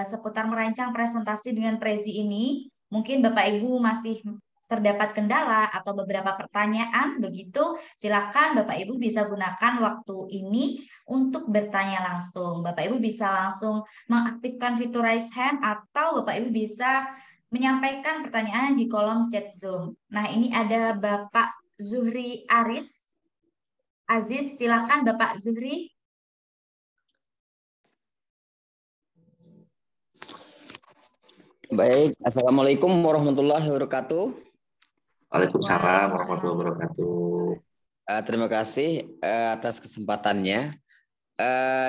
seputar merancang presentasi dengan prezi ini. Mungkin Bapak Ibu masih terdapat kendala atau beberapa pertanyaan, begitu silakan Bapak Ibu bisa gunakan waktu ini untuk bertanya langsung. Bapak Ibu bisa langsung mengaktifkan fitur raise hand atau Bapak Ibu bisa menyampaikan pertanyaan di kolom chat Zoom. Nah, ini ada Bapak Zuhri Aziz, silakan Bapak Zuhri. Baik, Assalamualaikum warahmatullahi wabarakatuh. Waalaikumsalam warahmatullahi wabarakatuh. Terima kasih atas kesempatannya.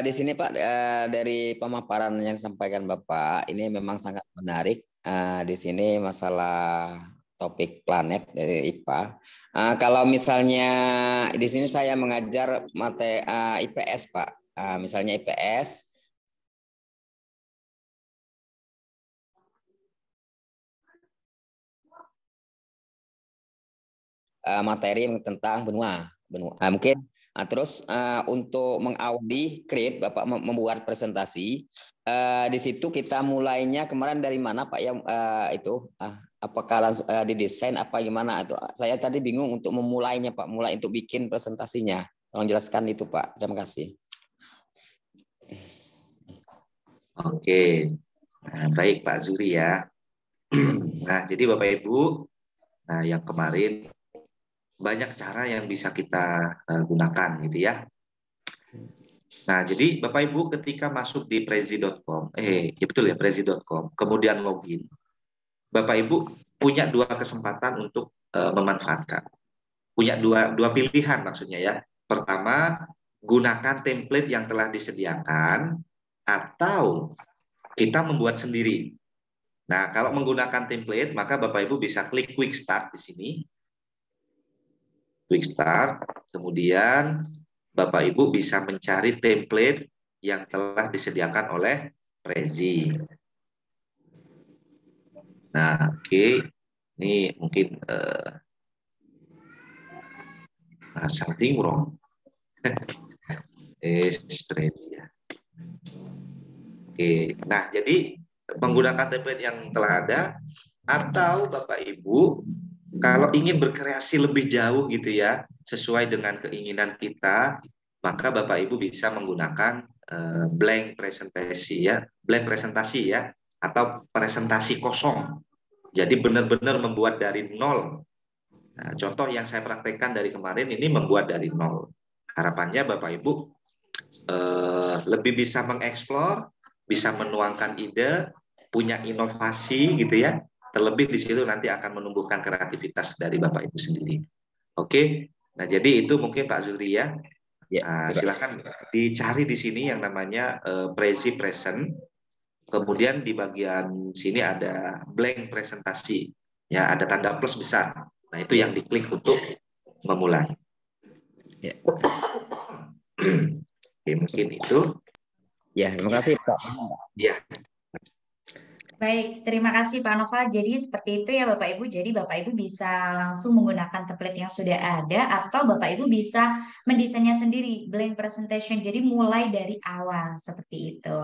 Di sini Pak, dari pemaparan yang disampaikan Bapak, ini memang sangat menarik. Di sini masalah topik planet dari IPA. Kalau misalnya di sini saya mengajar materi IPS Pak, misalnya IPS. Materi tentang benua. Mungkin terus untuk mengawali create Bapak membuat presentasi, di situ kita mulainya kemarin dari mana Pak yang itu apakah langsung didesain apa gimana itu saya tadi bingung untuk memulainya Pak, mulai untuk bikin presentasinya. Tolong jelaskan itu Pak. Terima kasih. Oke. Nah, baik Pak Zuri ya. Nah, jadi Bapak Ibu, Nah, yang kemarin banyak cara yang bisa kita gunakan gitu ya. Nah, jadi Bapak Ibu ketika masuk di prezi.com, ya betul ya, prezi.com, kemudian login, Bapak Ibu punya dua kesempatan untuk memanfaatkan. Punya dua pilihan maksudnya ya. Pertama, gunakan template yang telah disediakan atau kita membuat sendiri. Nah, kalau menggunakan template, maka Bapak Ibu bisa klik Quick Start di sini. Quick Start, kemudian Bapak Ibu bisa mencari template yang telah disediakan oleh Prezi. Nah, oke. Ini mungkin something wrong. Prezi ya. Oke. Nah, jadi menggunakan template yang telah ada atau Bapak Ibu kalau ingin berkreasi lebih jauh gitu ya, sesuai dengan keinginan kita, maka Bapak Ibu bisa menggunakan blank presentasi ya, atau presentasi kosong. Jadi benar-benar membuat dari nol. Nah, contoh yang saya praktekkan dari kemarin ini membuat dari nol. Harapannya Bapak Ibu lebih bisa mengeksplor, bisa menuangkan ide, punya inovasi gitu ya. Terlebih di situ nanti akan menumbuhkan kreativitas dari Bapak Ibu sendiri. Oke, nah jadi itu mungkin Pak Zuri ya. Nah, silakan dicari di sini yang namanya Prezi Present. Kemudian di bagian sini ada blank presentasi, ya ada tanda plus besar. Nah itu yang diklik untuk memulai. Ya. Oke, mungkin itu. Ya, terima kasih Pak. Ya. Baik, terima kasih Pak Noval. Jadi seperti itu ya Bapak Ibu. Jadi Bapak Ibu bisa langsung menggunakan template yang sudah ada atau Bapak Ibu bisa mendesainnya sendiri, blank presentation. Jadi mulai dari awal seperti itu.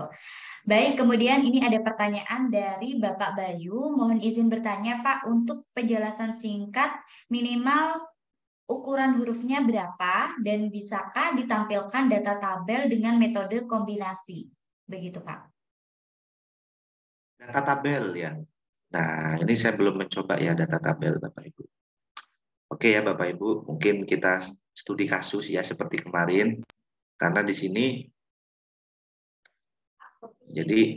Baik, kemudian ini ada pertanyaan dari Bapak Bayu. Mohon izin bertanya Pak, untuk penjelasan singkat minimal ukuran hurufnya berapa dan bisakah ditampilkan data tabel dengan metode kombinasi? Begitu Pak. Data tabel ya. Nah, ini saya belum mencoba ya data tabel Bapak Ibu. Oke ya Bapak Ibu, mungkin kita studi kasus ya seperti kemarin. Karena di sini jadi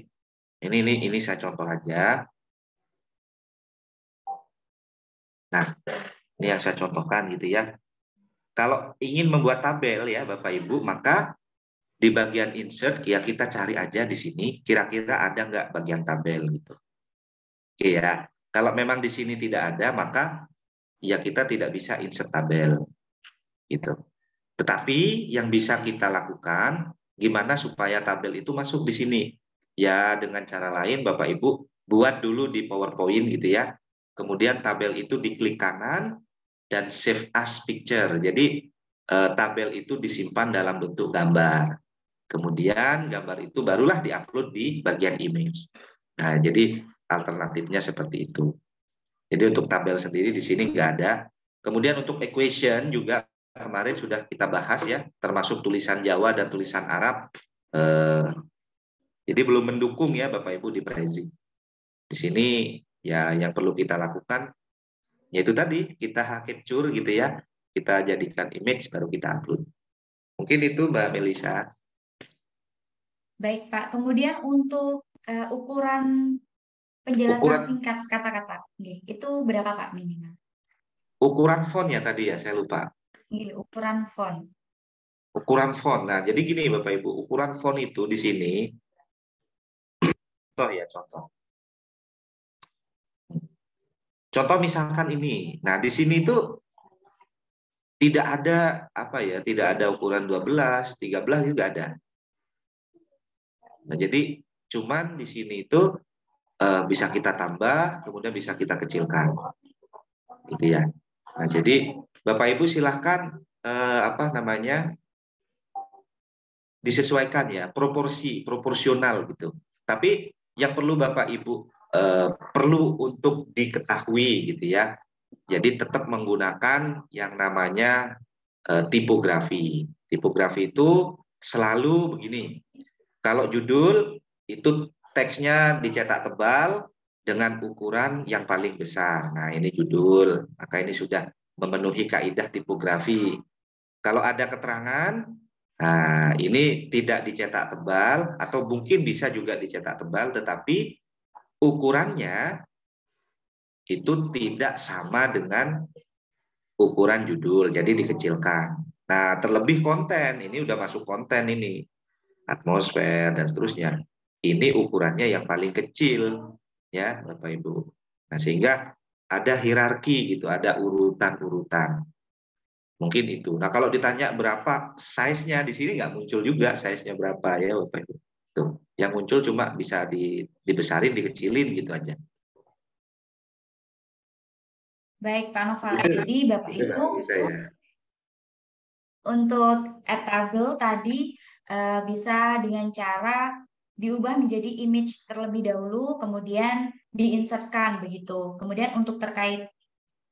ini saya contoh aja. Nah, ini yang saya contohkan gitu ya. Kalau ingin membuat tabel ya Bapak Ibu, maka di bagian insert ya kita cari aja di sini kira-kira ada nggak bagian tabel gitu. Oke ya. Kalau memang di sini tidak ada, maka ya kita tidak bisa insert tabel gitu. Tetapi yang bisa kita lakukan gimana supaya tabel itu masuk di sini? Ya dengan cara lain Bapak Ibu buat dulu di PowerPoint gitu ya. Kemudian tabel itu diklik kanan dan save as picture. Jadi tabel itu disimpan dalam bentuk gambar. Kemudian gambar itu barulah diupload di bagian image. Nah, jadi alternatifnya seperti itu. Jadi untuk tabel sendiri di sini nggak ada. Kemudian untuk equation juga kemarin sudah kita bahas ya, termasuk tulisan Jawa dan tulisan Arab. Jadi belum mendukung ya Bapak Ibu di Prezi. Di sini ya yang perlu kita lakukan yaitu tadi kita capture gitu ya, kita jadikan image baru kita upload. Mungkin itu Mbak Melisa. Baik Pak, kemudian untuk ukuran penjelasan singkat kata-kata, itu berapa Pak minimal? Ukuran font ya tadi ya, saya lupa. Ukuran font. Ukuran font. Nah, jadi gini Bapak Ibu, ukuran font itu di sini contoh ya, contoh. Contoh misalkan ini. Nah, di sini itu tidak ada apa ya, tidak ada ukuran 12, 13 juga ada. Nah, jadi cuman di sini itu bisa kita tambah, kemudian bisa kita kecilkan. Gitu ya. Nah, jadi Bapak Ibu silahkan disesuaikan ya, proporsional gitu. Tapi yang perlu Bapak Ibu perlu untuk diketahui gitu ya. Jadi tetap menggunakan yang namanya tipografi. Tipografi itu selalu begini. Kalau judul itu teksnya dicetak tebal, dengan ukuran yang paling besar. Nah, ini judul, maka ini sudah memenuhi kaidah tipografi. Kalau ada keterangan, nah ini tidak dicetak tebal, atau mungkin bisa juga dicetak tebal, tetapi ukurannya itu tidak sama dengan ukuran judul, jadi dikecilkan. Nah, terlebih konten, ini udah masuk konten ini, atmosfer dan seterusnya. Ini ukurannya yang paling kecil, ya Bapak Ibu. Nah, sehingga ada hierarki gitu, ada urutan-urutan. Mungkin itu. Nah, kalau ditanya berapa size-nya di sini nggak muncul juga size-nya berapa ya Bapak Ibu. Tuh, yang muncul cuma bisa dibesarin, dikecilin gitu aja. Baik, Pak Noval. Jadi Bapak Itu Ibu bisa ya. untuk table tadi bisa dengan cara diubah menjadi image terlebih dahulu, kemudian diinsertkan begitu. Kemudian untuk terkait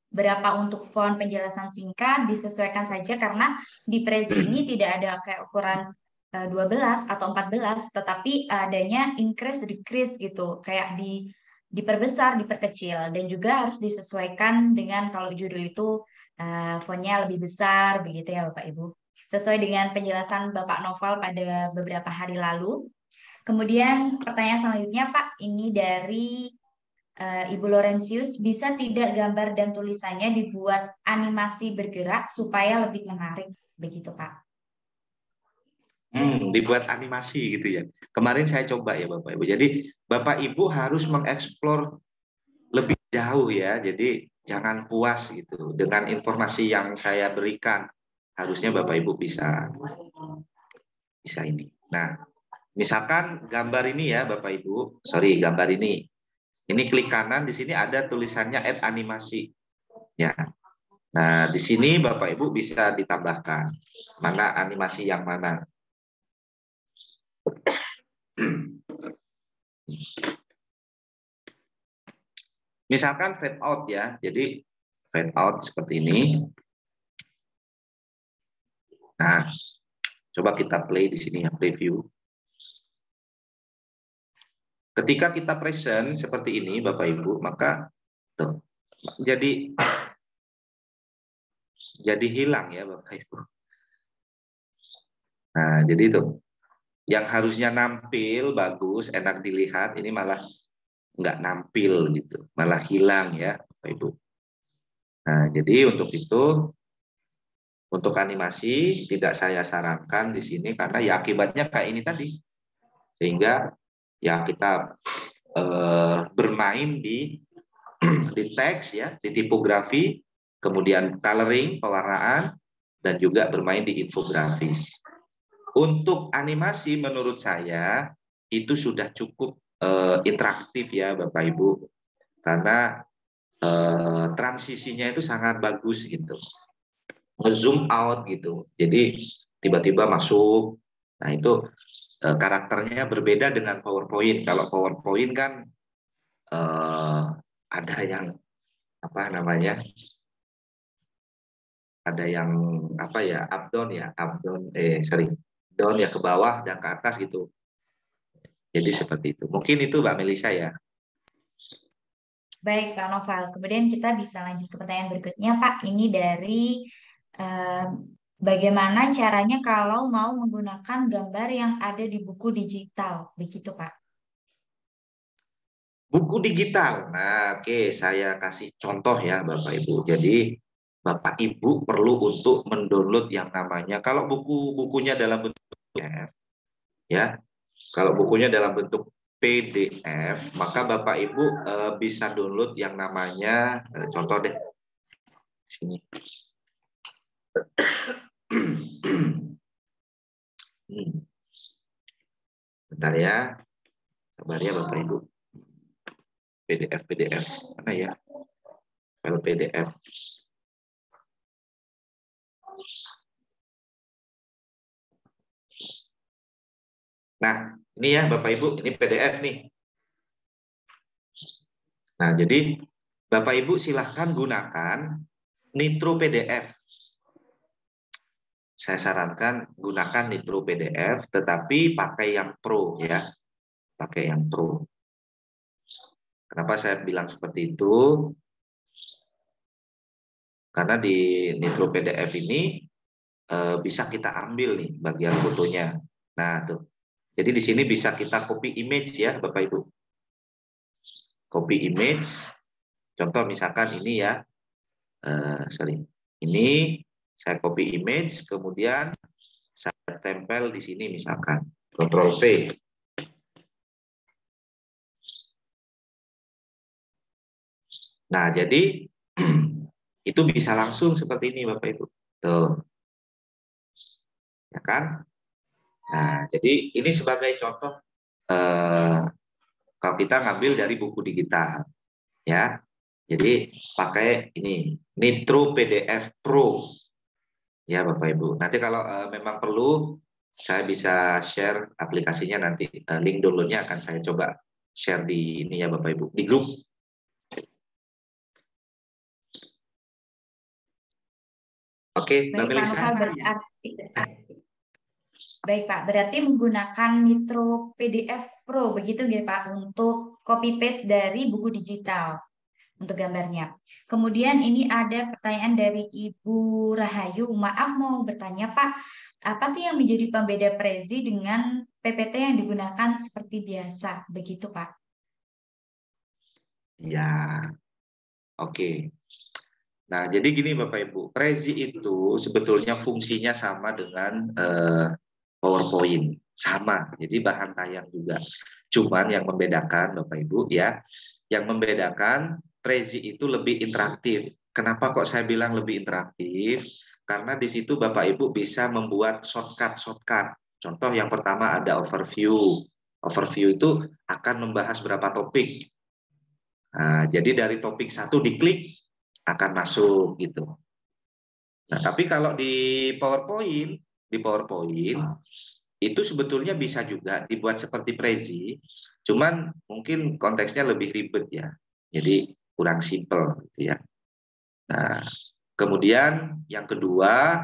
berapa untuk font penjelasan singkat disesuaikan saja karena di Prezi ini tidak ada kayak ukuran 12 atau 14, tetapi adanya increase decrease gitu, kayak diperbesar, diperkecil, dan juga harus disesuaikan dengan kalau judul itu fontnya lebih besar begitu ya Bapak Ibu. Sesuai dengan penjelasan Bapak Noval pada beberapa hari lalu. Kemudian pertanyaan selanjutnya Pak, ini dari Ibu Laurentius, bisa tidak gambar dan tulisannya dibuat animasi bergerak supaya lebih menarik, begitu Pak? Dibuat animasi gitu ya. Kemarin saya coba ya Bapak Ibu. Jadi Bapak Ibu harus mengeksplor lebih jauh ya. Jadi jangan puas gitu dengan informasi yang saya berikan. Harusnya Bapak Ibu bisa ini. Nah, misalkan gambar ini ya Bapak Ibu, sorry gambar ini. Ini klik kanan, di sini ada tulisannya add animasi. Ya. Nah, di sini Bapak Ibu bisa ditambahkan mana animasi yang mana. Misalkan fade out ya. Jadi fade out seperti ini. Nah, coba kita play di sini ya, preview. Ketika kita present seperti ini Bapak Ibu, maka tuh, jadi hilang ya Bapak Ibu. Nah, jadi itu yang harusnya nampil bagus, enak dilihat, ini malah nggak nampil gitu, malah hilang ya Bapak Ibu. Nah, jadi untuk itu, untuk animasi tidak saya sarankan di sini karena ya akibatnya kayak ini tadi, sehingga ya kita bermain di teks ya, di tipografi, kemudian coloring, pewarnaan, dan juga bermain di infografis. Untuk animasi menurut saya itu sudah cukup interaktif ya Bapak Ibu, karena transisinya itu sangat bagus gitu, nge-zoom out gitu, jadi tiba-tiba masuk. Nah itu karakternya berbeda dengan PowerPoint. Kalau PowerPoint kan ada yang apa namanya, ada yang apa ya, up down ya, sorry, down ya, ke bawah dan ke atas gitu. Jadi seperti itu. Mungkin itu Mbak Melisa ya. Baik Pak Noval, kemudian kita bisa lanjut ke pertanyaan berikutnya Pak. Ini dari bagaimana caranya kalau mau menggunakan gambar yang ada di buku digital, begitu Pak? Buku digital. Nah, oke, saya kasih contoh ya Bapak Ibu. Jadi Bapak Ibu perlu untuk mendownload yang namanya, kalau bukunya dalam bentuk PDF ya. Kalau bukunya dalam bentuk PDF, maka Bapak Ibu bisa download yang namanya contoh deh sini. Bentar ya. Sabar ya Bapak Ibu. PDF mana ya? File PDF. Nah, ini ya Bapak Ibu, ini PDF nih. Nah, jadi Bapak Ibu silahkan gunakan Nitro PDF. Saya sarankan gunakan Nitro PDF, tetapi pakai yang Pro ya. Pakai yang Pro. Kenapa saya bilang seperti itu? Karena di Nitro PDF ini bisa kita ambil nih bagian fotonya. Nah, tuh. Jadi di sini bisa kita copy image ya, Bapak Ibu. Copy image. Contoh misalkan ini ya. Ini saya copy image, kemudian saya tempel di sini misalkan. Ctrl V. Nah, jadi itu bisa langsung seperti ini Bapak Ibu. Tuh. Ya kan? Nah, jadi ini sebagai contoh kalau kita ngambil dari buku digital. Ya. Jadi pakai ini Nitro PDF Pro. Ya Bapak Ibu. Nanti kalau memang perlu saya bisa share aplikasinya nanti. Link downloadnya akan saya coba share di ini ya Bapak Ibu, di grup. Oke, Mbak Melisa. Baik Pak, berarti menggunakan Nitro PDF Pro begitu ya Pak untuk copy paste dari buku digital untuk gambarnya. Kemudian ini ada pertanyaan dari Ibu Rahayu. Maaf mau bertanya Pak, apa sih yang menjadi pembeda Prezi dengan PPT yang digunakan seperti biasa? Begitu Pak. Ya, oke. Nah, jadi gini Bapak Ibu, Prezi itu sebetulnya fungsinya sama dengan PowerPoint, sama. Jadi bahan tayang juga. Cuman yang membedakan Bapak Ibu ya, yang membedakan Prezi itu lebih interaktif. Kenapa kok saya bilang lebih interaktif? Karena di situ Bapak Ibu bisa membuat shortcut. Contoh yang pertama ada overview. Overview itu akan membahas berapa topik. Nah, jadi dari topik satu diklik akan masuk gitu. Nah, tapi kalau di PowerPoint itu sebetulnya bisa juga dibuat seperti Prezi, cuman mungkin konteksnya lebih ribet ya. Jadi kurang simpel gitu ya. Nah, kemudian yang kedua,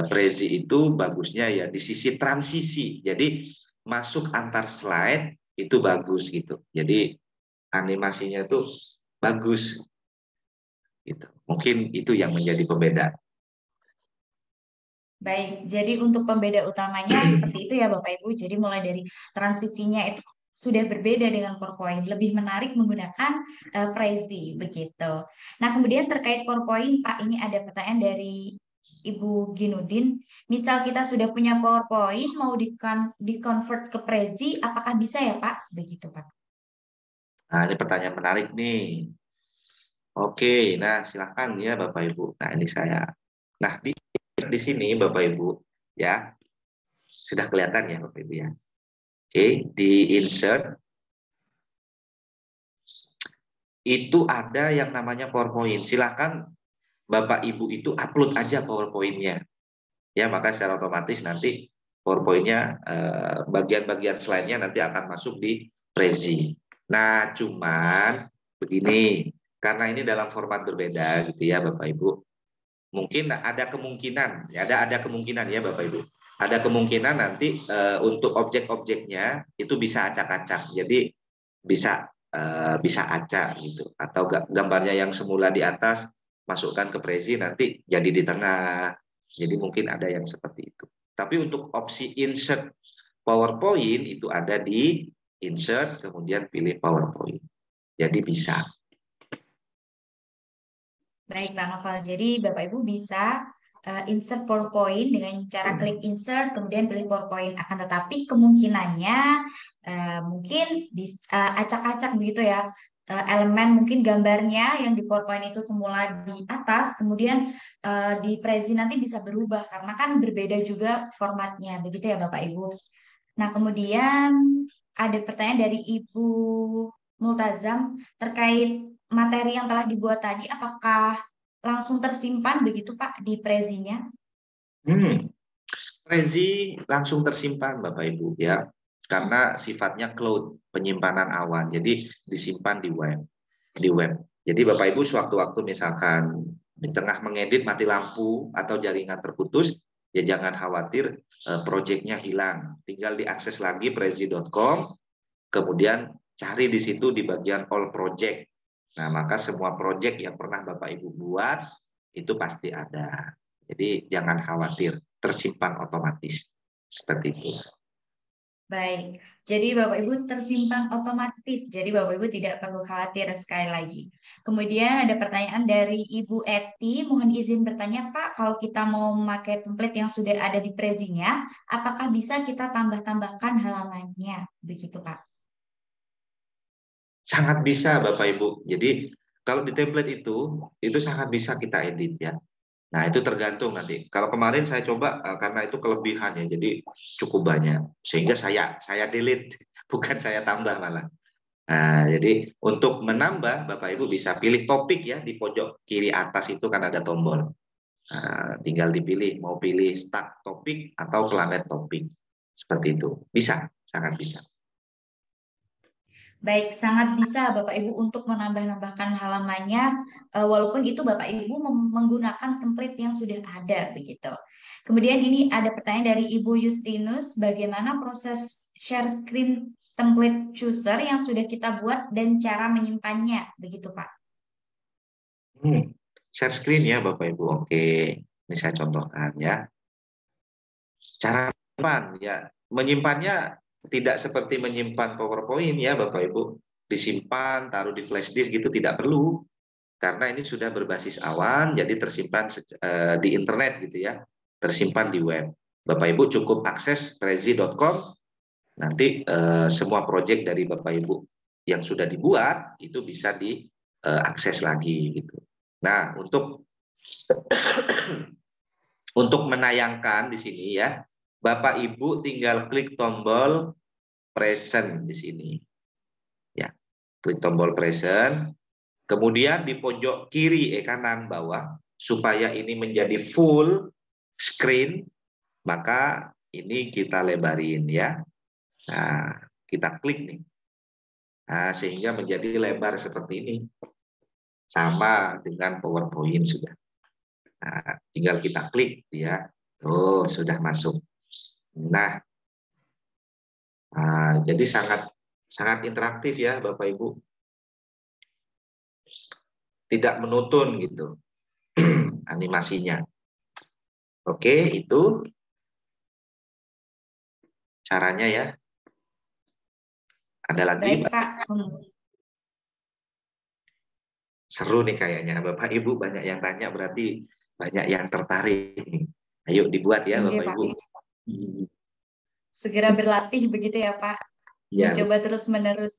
Prezi itu bagusnya ya di sisi transisi. Jadi masuk antar slide itu bagus gitu. Jadi animasinya itu bagus gitu. Mungkin itu yang menjadi pembeda. Baik, jadi untuk pembeda utamanya seperti itu ya Bapak Ibu. Jadi mulai dari transisinya itu sudah berbeda dengan PowerPoint, lebih menarik menggunakan Prezi begitu. Nah, kemudian terkait PowerPoint, Pak, ini ada pertanyaan dari Ibu Ginudin. Misal kita sudah punya PowerPoint, mau di-convert ke Prezi, apakah bisa ya Pak? Begitu Pak. Nah, ini pertanyaan menarik nih. Oke, nah silakan ya Bapak Ibu. Nah, ini saya. Nah, di sini Bapak Ibu ya. Sudah kelihatan ya Bapak Ibu ya. Oke, di insert itu ada yang namanya PowerPoint. Silakan Bapak Ibu itu upload aja PowerPoint-nya. Ya, maka secara otomatis nanti PowerPoint-nya bagian-bagian slide-nya nanti akan masuk di Prezi. Nah, cuman begini, karena ini dalam format berbeda gitu ya Bapak Ibu. Mungkin ada kemungkinan, ya ada kemungkinan ya Bapak Ibu. Ada kemungkinan nanti untuk objek-objeknya itu bisa acak-acak. Jadi bisa acak gitu. Atau gambarnya yang semula di atas masukkan ke Prezi nanti jadi di tengah. Jadi mungkin ada yang seperti itu. Tapi untuk opsi insert PowerPoint itu ada di insert kemudian pilih PowerPoint. Jadi bisa. Baik, Pak Novel. Jadi Bapak Ibu bisa insert PowerPoint dengan cara klik insert, kemudian pilih PowerPoint. Akan tetapi kemungkinannya mungkin acak-acak begitu ya. Elemen mungkin gambarnya yang di PowerPoint itu semula di atas, kemudian di Prezi nanti bisa berubah karena kan berbeda juga formatnya. Begitu ya Bapak Ibu. Nah, kemudian ada pertanyaan dari Ibu Multazam terkait materi yang telah dibuat tadi, apakah langsung tersimpan begitu Pak di Prezinya? Prezi langsung tersimpan Bapak Ibu ya, karena sifatnya cloud, penyimpanan awan, jadi disimpan di web. Jadi Bapak Ibu sewaktu-waktu misalkan di tengah mengedit mati lampu atau jaringan terputus, ya jangan khawatir proyeknya hilang, tinggal diakses lagi prezi.com, kemudian cari di situ di bagian all project. Nah, maka semua project yang pernah Bapak Ibu buat itu pasti ada. Jadi jangan khawatir, tersimpan otomatis. Seperti itu. Baik, jadi Bapak Ibu tersimpan otomatis, jadi Bapak Ibu tidak perlu khawatir sekali lagi. Kemudian ada pertanyaan dari Ibu Eti, mohon izin bertanya Pak, kalau kita mau memakai template yang sudah ada di Prezinya, apakah bisa kita tambah-tambahkan halamannya? Begitu Pak. Sangat bisa Bapak Ibu. Jadi kalau di template itu sangat bisa kita edit ya. Nah, itu tergantung nanti. Kalau kemarin saya coba karena itu kelebihan ya, jadi cukup banyak. Sehingga saya delete, bukan saya tambah malah. Nah, jadi untuk menambah Bapak Ibu bisa pilih topik ya di pojok kiri atas itu kan ada tombol. Nah, tinggal dipilih mau pilih start topik atau planet topik. Seperti itu. Bisa, sangat bisa. Baik, sangat bisa Bapak Ibu untuk menambah-nambahkan halamannya, walaupun itu Bapak Ibu menggunakan template yang sudah ada begitu. Kemudian ini ada pertanyaan dari Ibu Justinus, bagaimana proses share screen template chooser yang sudah kita buat dan cara menyimpannya, begitu Pak? Share screen ya Bapak Ibu. Oke, ini saya contohkan ya. Cara menyimpan ya, menyimpannya tidak seperti menyimpan PowerPoint ya Bapak Ibu, disimpan taruh di flash disk gitu tidak perlu, karena ini sudah berbasis awan jadi tersimpan di internet gitu ya, tersimpan di web. Bapak Ibu cukup akses prezi.com, nanti semua proyek dari Bapak Ibu yang sudah dibuat itu bisa diakses lagi gitu. Nah, untuk menayangkan di sini ya, Bapak Ibu tinggal klik tombol present di sini. Ya, klik tombol present. Kemudian di pojok kiri kanan bawah supaya ini menjadi full screen, maka ini kita lebarin ya. Nah, kita klik nih. Nah, sehingga menjadi lebar seperti ini. Sama dengan PowerPoint sudah. Nah, tinggal kita klik ya. Oh, sudah masuk. Nah, jadi sangat interaktif ya Bapak Ibu. Tidak menonton gitu animasinya. Oke, itu caranya ya. Ada lagi? Baik Pak. Seru nih kayaknya Bapak Ibu banyak yang tanya berarti banyak yang tertarik nih. Ayo dibuat ya Oke Bapak Pak. Ibu. Segera berlatih begitu ya Pak. Ya, Mencoba terus-menerus.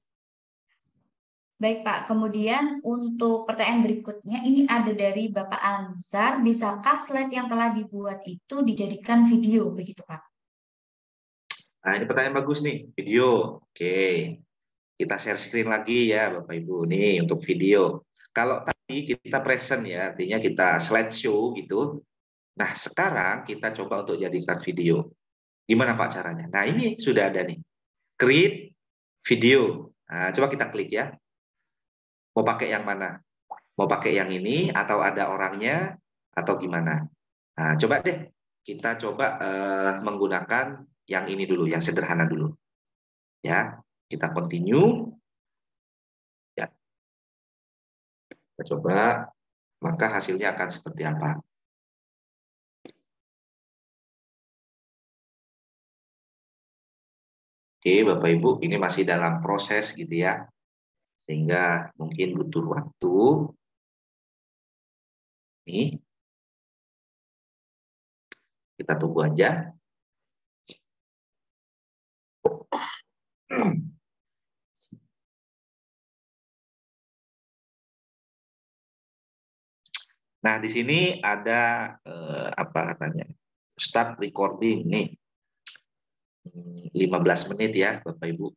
Baik Pak, kemudian untuk pertanyaan berikutnya ini ada dari Bapak Ansar, bisakah slide yang telah dibuat itu dijadikan video begitu Pak? nah ini pertanyaan bagus nih, video. Oke, kita share screen lagi ya Bapak Ibu. Nih untuk video. Kalau tadi kita present ya, artinya kita slideshow gitu. Nah sekarang kita coba untuk jadikan video. Gimana Pak caranya? Nah ini sudah ada nih, create video. Nah, coba kita klik ya. Mau pakai yang mana? Mau pakai yang ini atau ada orangnya atau gimana? Nah, coba deh kita coba menggunakan yang ini dulu, yang sederhana dulu. Ya, kita continue. Ya, kita coba, maka hasilnya akan seperti apa? Oke, Bapak Ibu, ini masih dalam proses gitu ya, sehingga mungkin butuh waktu. Nih, kita tunggu aja. Nah, di sini ada apa katanya? Start recording nih. 15 menit ya, Bapak Ibu.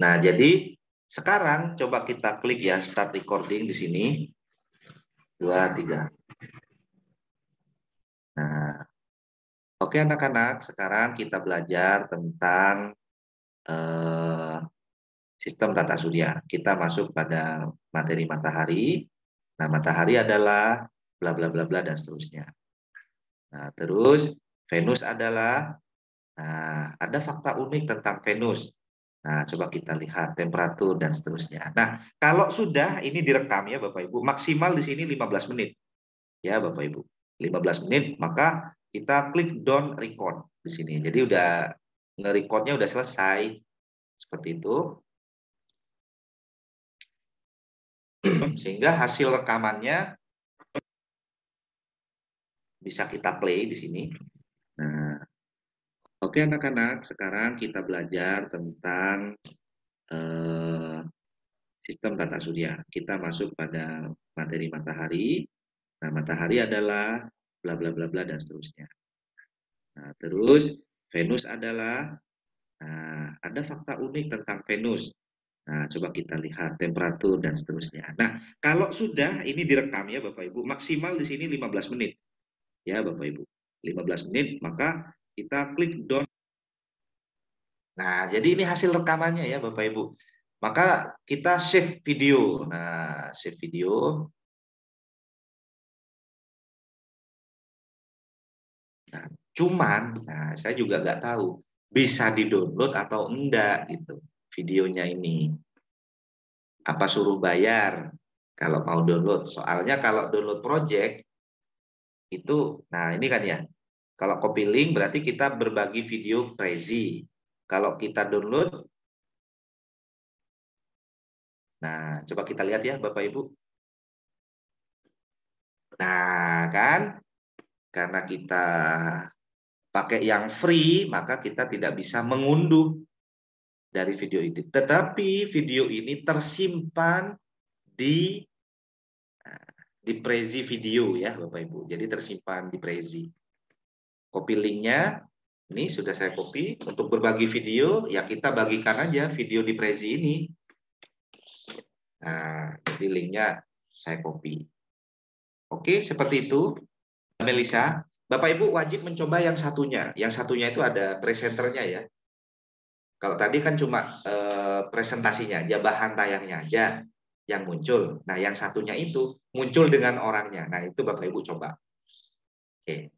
Nah, jadi sekarang coba kita klik ya start recording di sini. 2, 3. Nah, oke anak-anak, sekarang kita belajar tentang sistem tata surya. Kita masuk pada materi matahari. Nah, matahari adalah bla bla bla bla dan seterusnya. Nah, terus Venus adalah, nah, ada fakta unik tentang Venus. Nah, coba kita lihat temperatur dan seterusnya. Nah, kalau sudah ini direkam ya Bapak Ibu, maksimal di sini 15 menit. Ya Bapak Ibu, 15 menit, maka kita klik down record di sini. Jadi udah nge-recordnya udah selesai. Seperti itu. Sehingga hasil rekamannya bisa kita play di sini. Nah, oke anak-anak, sekarang kita belajar tentang sistem tata surya. Kita masuk pada materi matahari. Nah, matahari adalah bla bla bla bla dan seterusnya. Nah, terus Venus adalah, nah, ada fakta unik tentang Venus. Nah, coba kita lihat temperatur dan seterusnya. Nah, kalau sudah ini direkam ya Bapak Ibu, maksimal di sini 15 menit. Ya Bapak Ibu, 15 menit, maka kita klik down. Nah, jadi ini hasil rekamannya ya Bapak Ibu. Maka kita save video. Nah, save video. Nah, cuman, nah, saya juga nggak tahu bisa di-download atau enggak gitu videonya ini. Apa suruh bayar kalau mau download? Soalnya kalau download project itu, nah ini kan ya, kalau copy link berarti kita berbagi video Prezi. Kalau kita download, nah coba kita lihat ya Bapak Ibu. Nah kan, karena kita pakai yang free, maka kita tidak bisa mengunduh dari video ini. Tetapi video ini tersimpan di Prezi video ya Bapak Ibu. Jadi tersimpan di Prezi. Copy linknya, ini sudah saya copy. Untuk berbagi video, ya kita bagikan aja video di Prezi ini. Nah, jadi linknya saya copy. Oke, seperti itu. Melisa, Bapak Ibu wajib mencoba yang satunya. Yang satunya itu ada presenternya ya. Kalau tadi kan cuma presentasinya, aja bahan tayangnya aja yang muncul. Nah, yang satunya itu muncul dengan orangnya. Nah, itu Bapak Ibu coba. Oke.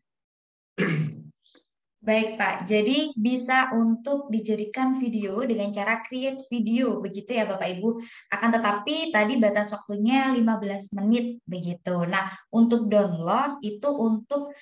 Baik Pak, jadi bisa untuk dijadikan video dengan cara create video, begitu ya Bapak Ibu. Akan tetapi tadi batas waktunya 15 menit, begitu. Nah, untuk download itu untuk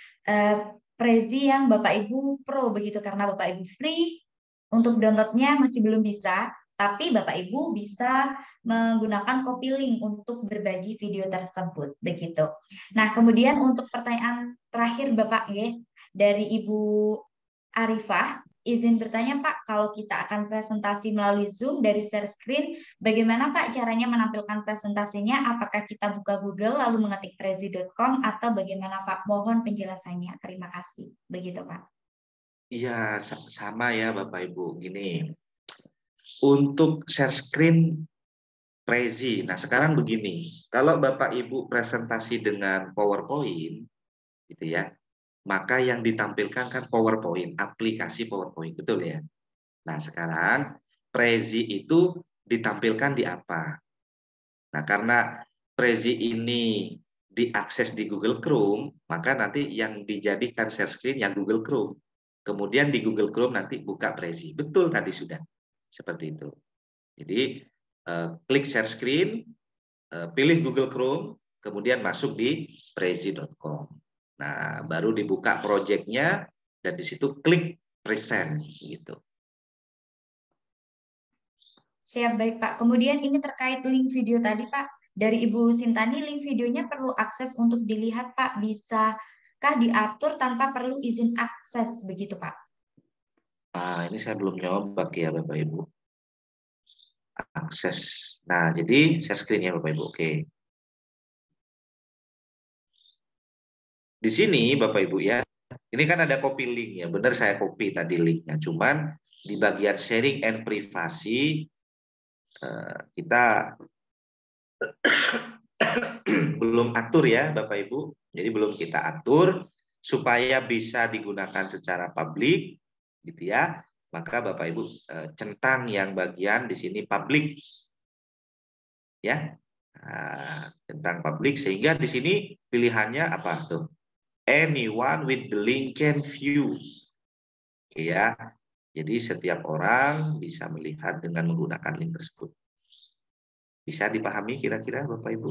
Prezi yang Bapak Ibu Pro, begitu. Karena Bapak Ibu free, untuk downloadnya masih belum bisa, tapi Bapak Ibu bisa menggunakan copy link untuk berbagi video tersebut, begitu. Nah, kemudian untuk pertanyaan terakhir Bapak, ya, dari Ibu Arifah, izin bertanya Pak, kalau kita akan presentasi melalui Zoom dari share screen, bagaimana Pak caranya menampilkan presentasinya? Apakah kita buka Google lalu mengetik prezi.com atau bagaimana Pak? Mohon penjelasannya. Terima kasih. Begitu Pak. Iya, sama ya Bapak Ibu. Gini, untuk share screen Prezi. Nah, sekarang begini, kalau Bapak Ibu presentasi dengan PowerPoint, gitu ya, maka yang ditampilkan kan PowerPoint, aplikasi PowerPoint, betul ya? Nah, sekarang Prezi itu ditampilkan di apa? Nah, karena Prezi ini diakses di Google Chrome, maka nanti yang dijadikan share screen yang Google Chrome. Kemudian di Google Chrome nanti buka Prezi. Betul tadi sudah. Seperti itu. Jadi, klik share screen, pilih Google Chrome, kemudian masuk di prezi.com. Nah, baru dibuka project-nya dan di situ klik present gitu. Siap, baik Pak. Kemudian ini terkait link video tadi Pak, dari Ibu Sintani, link videonya perlu akses untuk dilihat Pak, bisakah diatur tanpa perlu izin akses begitu Pak? Nah, ini saya belum nyoba ya Bapak Ibu. Akses. Nah, jadi share screen-nya Bapak Ibu. Oke. Di sini Bapak Ibu ya, ini kan ada copy link ya, benar saya copy tadi linknya. Cuman di bagian sharing and privasi kita belum atur ya Bapak Ibu. Jadi belum kita atur supaya bisa digunakan secara publik gitu ya. maka Bapak Ibu centang yang bagian di sini public, ya, centang public, sehingga di sini pilihannya apa tuh? Anyone with the link can view, ya. Jadi setiap orang bisa melihat dengan menggunakan link tersebut. Bisa dipahami kira-kira Bapak Ibu?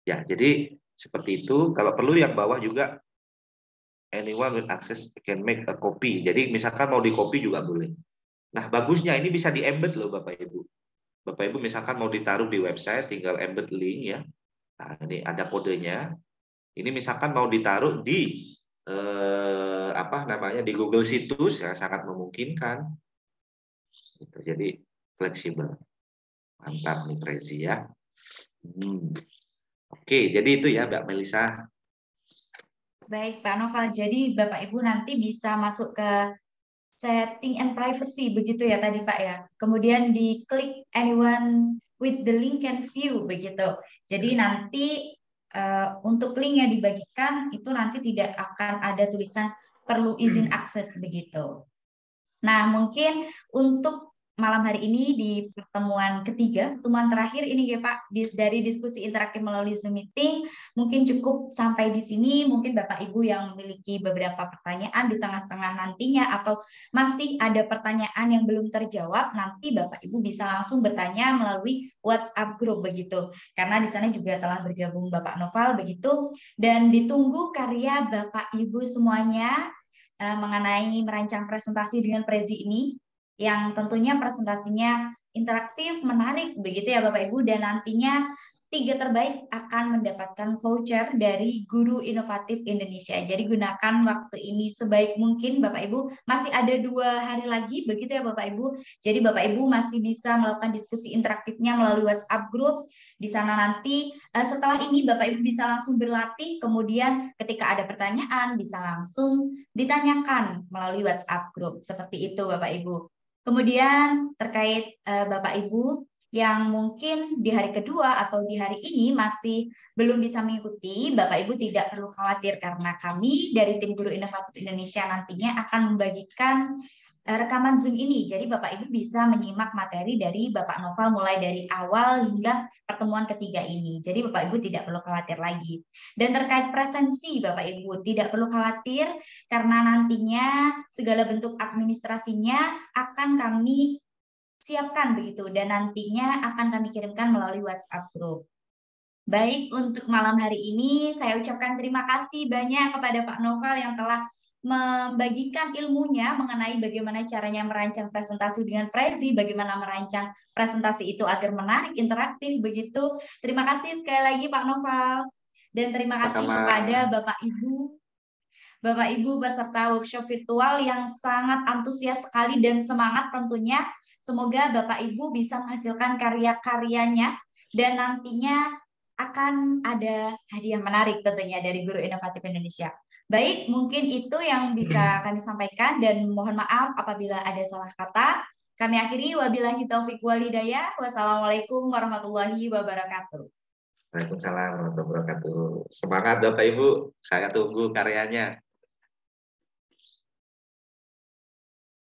Ya, jadi seperti itu. Kalau perlu yang bawah juga anyone with access can make a copy. Jadi misalkan mau di copy juga boleh. Nah, bagusnya ini bisa di-embed loh Bapak Ibu. Bapak Ibu misalkan mau ditaruh di website, tinggal embed link ya. Nah, ini ada kodenya. Ini misalkan mau ditaruh di apa namanya, di Google Situs, ya sangat memungkinkan. Gitu. Jadi fleksibel. Mantap nih Prezi ya. Oke, jadi itu ya Mbak Melisa. Baik Pak Noval, jadi Bapak Ibu nanti bisa masuk ke setting and privacy begitu ya tadi Pak ya. Kemudian diklik anyone with the link and view begitu. Jadi nanti untuk link yang dibagikan itu nanti tidak akan ada tulisan perlu izin akses begitu. Nah, mungkin untuk malam hari ini di pertemuan ketiga, pertemuan terakhir ini ya Pak, dari diskusi interaktif melalui Zoom meeting, mungkin cukup sampai di sini. Mungkin Bapak Ibu yang memiliki beberapa pertanyaan di tengah-tengah nantinya, atau masih ada pertanyaan yang belum terjawab, nanti Bapak Ibu bisa langsung bertanya melalui WhatsApp group begitu. Karena di sana juga telah bergabung Bapak Noval begitu, dan ditunggu karya Bapak Ibu semuanya mengenai merancang presentasi dengan Prezi ini, yang tentunya presentasinya interaktif, menarik begitu ya Bapak Ibu, dan nantinya 3 terbaik akan mendapatkan voucher dari Guru Inovatif Indonesia. Jadi gunakan waktu ini sebaik mungkin Bapak Ibu. Masih ada 2 hari lagi begitu ya Bapak Ibu. Jadi Bapak Ibu masih bisa melakukan diskusi interaktifnya melalui WhatsApp group. Di sana nanti setelah ini Bapak Ibu bisa langsung berlatih. Kemudian ketika ada pertanyaan bisa langsung ditanyakan melalui WhatsApp group. Seperti itu Bapak Ibu. Kemudian terkait Bapak Ibu yang mungkin di hari kedua atau di hari ini masih belum bisa mengikuti, Bapak Ibu tidak perlu khawatir karena kami dari tim Guru Inovatif Indonesia nantinya akan membagikan rekaman Zoom ini. Jadi Bapak Ibu bisa menyimak materi dari Bapak Noval mulai dari awal hingga pertemuan ketiga ini. Jadi Bapak Ibu tidak perlu khawatir lagi. Dan terkait presensi Bapak Ibu tidak perlu khawatir karena nantinya segala bentuk administrasinya akan kami siapkan begitu, dan nantinya akan kami kirimkan melalui WhatsApp group. Baik, untuk malam hari ini saya ucapkan terima kasih banyak kepada Pak Noval yang telah membagikan ilmunya mengenai bagaimana caranya merancang presentasi dengan Prezi, bagaimana merancang presentasi itu agar menarik, interaktif begitu. Terima kasih sekali lagi Pak Noval, dan terima kasih kepada Bapak Ibu peserta workshop virtual yang sangat antusias sekali dan semangat tentunya. Semoga Bapak Ibu bisa menghasilkan karya-karyanya dan nantinya akan ada hadiah menarik tentunya dari Guru Inovatif Indonesia. Baik, mungkin itu yang bisa kami sampaikan dan mohon maaf apabila ada salah kata. Kami akhiri, wabillahi taufiq walhidayah. Wassalamualaikum warahmatullahi wabarakatuh. Waalaikumsalam warahmatullahi wabarakatuh. Semangat Bapak Ibu, saya tunggu karyanya.